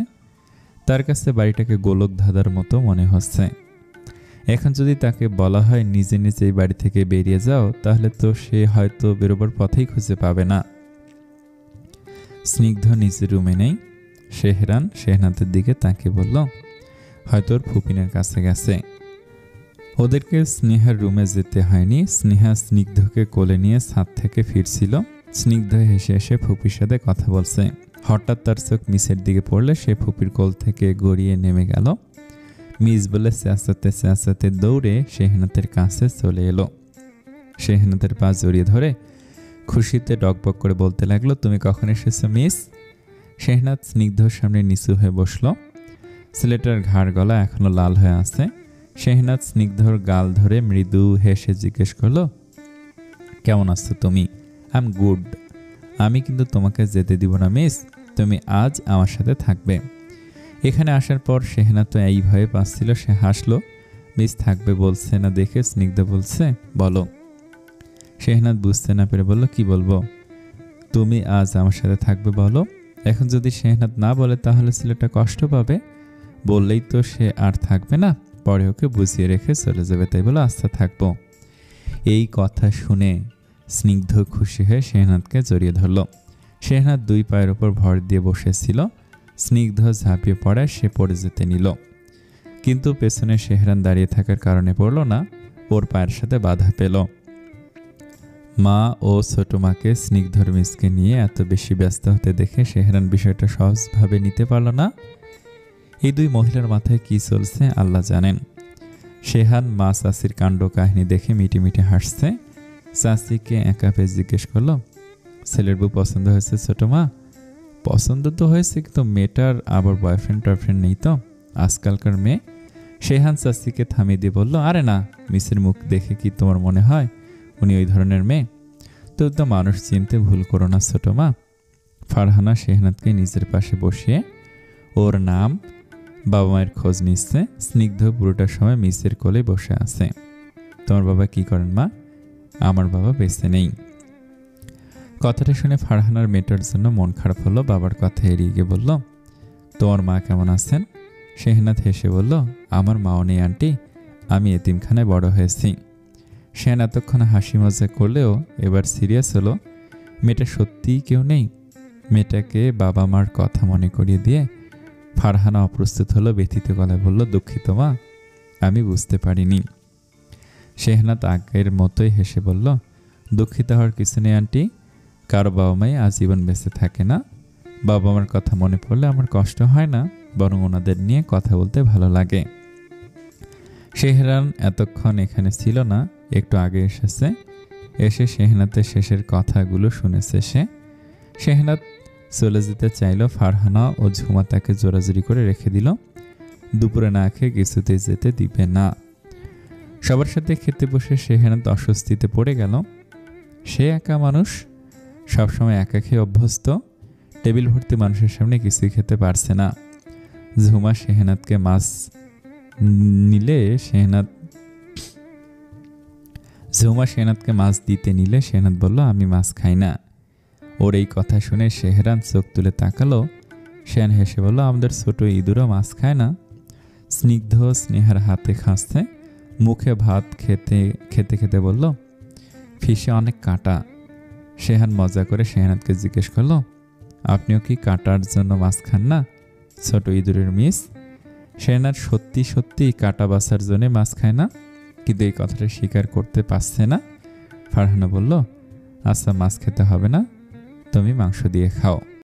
Speaker 1: তার কাছে বাড়িটাকে গোলক ধাঁধার মতো মনে হচ্ছে। এখন যদি তাকে বলা হয় নিজে নিজে এই বাড়ি থেকে বেরিয়ে যাও, তাহলে তো সে হয়তো বেরোবার পথেই খুঁজে পাবে না। স্নিগ্ধ নিজের রুমে নেই। শেহরান শেহনাদের দিকে তাকিয়ে বলল, হয়তো ওর ফুপিনের কাছে গেছে। ওদেরকে স্নেহার রুমে যেতে হয়নি। স্নেহা স্নিগ্ধকে কোলে নিয়ে ছাদ থেকে ফিরছিল। স্নিগ্ধ হেসে হেসে ফুপির সাথে কথা বলছে। হঠাৎ তার চোখ মিসের দিকে পড়লে সে ফুপির কোল থেকে গড়িয়ে নেমে গেল। মিস বলে চেঁচাতে চেঁচাতে দৌড়ে শেহনাতের কাছে চলে এলো। শেহনাতের পা জড়িয়ে ধরে খুশিতে ডকবক করে বলতে লাগলো, তুমি কখন এসেছো মিস? শেহনাত স্নিগ্ধর সামনে নিচু হয়ে বসল। ছেলেটার ঘাড় গলা এখনো লাল হয়ে আছে। শেহনাত স্নিগ্ধর গাল ধরে মৃদু হেসে জিজ্ঞেস করলো, কেমন আছো তুমি? I am good. আমি কিন্তু তোমাকে যেতে দিব না মিস, তুমি আজ আমার সাথে থাকবে। এখানে আসার পর শেহনাত তো এই ভয়ে পাচ্ছিল। সে হাসলো। মিস থাকবে বলছে না দেখে স্নিগ্ধ বলছে, বলো। শেহনাত বুঝতে না পেরে বলল, কি বলবো? তুমি আজ আমার সাথে থাকবে বলো। এখন যদি শেহনাত না বলে তাহলে ছেলেটা কষ্ট পাবে। বললেই তো সে আর থাকবে না, পরে ওকে বুঝিয়ে রেখে চলে যাবে। তাই বলো আচ্ছা থাকবো। এই কথা শুনে স্নিগ্ধ খুশি হয়ে শেহনাতকে জড়িয়ে ধরল। শেহনাত 2 পায়ের ওপর ভর দিয়ে বসেছিল। স্নিগ্ধ ঝাঁপিয়ে পড়ায় সে পড়ে যেতে নিল, কিন্তু পেছনে শেহরান দাঁড়িয়ে থাকার কারণে পড়ল না, ওর পায়ের সাথে বাধা পেল। মা ও ছোট মাকে স্নিগ্ধর মিসকে নিয়ে এত বেশি ব্যস্ত হতে দেখে শেহরান বিষয়টা সহজভাবে নিতে পারল না। এই 2 মহিলার মাথায় কি চলছে আল্লাহ জানেন। শেহান মা চাষির কাণ্ড কাহিনী দেখে মিটি মিটি হাসছে। চাষিকে একা পেয়ে জিজ্ঞেস করলো, ছেলের বউ পছন্দ হয়েছে ছোট মা? পছন্দ তো হয়েছে, কিন্তু মেয়েটার আবার বয়ফ্রেন্ড টয়ফ্রেন্ড নেই তো আজকালকার মেয়ে। শেহান চাষিকে থামিয়ে দিয়ে বলল, আরে না, মিসের মুখ দেখে কি তোমার মনে হয় উনি ওই ধরনের মেয়ে? তো মানুষ চিনতে ভুল করো না ছোট মা। ফারহানা শেহনাদকে নিজের পাশে বসিয়ে ওর নাম, বাবা মায়ের খোঁজ নিচ্ছে। স্নিগ্ধ পুরোটার সময় মিসের কোলে বসে আছে। তোমার বাবা কি করেন মা? আমার বাবা বেঁচে নেই। কথাটা শুনে ফারহানার মেয়েটার জন্য মন খারাপ হলো। বাবার কথা এড়িয়ে গিয়ে বলল, তোমার মা কেমন আছেন? শেহনাদ হেসে বলল, আমার মাও নেই আন্টি, আমি এতিমখানায় বড় হয়েছি। শেন এতক্ষণ হাসি মজা করলেও এবার সিরিয়াস হলো। মেয়েটা সত্যিই কেউ নেই? মেয়েটাকে বাবা মার কথা মনে করিয়ে দিয়ে ফারহানা অপ্রস্তুত হলো। ব্যথিত গলায় বলল, দুঃখিত মা, আমি বুঝতে পারিনি। শেহনাদ আগের মতোই হেসে বলল, দুঃখিত হওয়ার কিছু নেই আন্টি, কারো বাবা মাই আজীবন বেঁচে থাকে না। বাবা মার কথা মনে পড়লে আমার কষ্ট হয় না, বরং ওনাদের নিয়ে কথা বলতে ভালো লাগে। শেহরান এতক্ষণ এখানে ছিল না, একটু আগে এসেছে। এসে শেহনাদের শেষের কথাগুলো শুনেছে সে। শেহনাদ চলে যেতে চাইল, ফারহানা ও ঝুমা তাকে জোরাজুরি করে রেখে দিল। দুপুরে না খেয়ে কিছুতেই যেতে দিবে না। সবার সাথে খেতে বসে শেহনাদ অস্বস্তিতে পড়ে গেল। সে একা মানুষ, সবসময় একা খেয়ে অভ্যস্ত। টেবিল ভর্তি মানুষের সামনে কিছুই খেতে পারছে না। ঝুমা শেহনাদকে মাছ দিতে নিলে শেহনাদ বলল, আমি মাছ খাই না। ওর এই কথা শুনে শেহরান চোখ তুলে তাকালো। শেন হেসে বলল, আমাদের ছোট ইঁদুরও মাছ খায় না। স্নিগ্ধ স্নেহার হাতে খাচ্ছে, মুখে ভাত খেতে খেতে খেতে বলল, ফিশে অনেক কাঁটা। শেহান মজা করে শেহনাদকে জিজ্ঞেস করলো, আপনিও কি কাঁটার জন্য মাছ খান না ছোট ইঁদুরের মিস? শেহনাদ সত্যি সত্যি কাঁটা বাছার জন্য মাছ খায় না, কিন্তু এই কথাটা স্বীকার করতে পারছে না। ফারহানা বলল, আচ্ছা মাছ খেতে হবে না, তুমি মাংস দিয়ে খাও।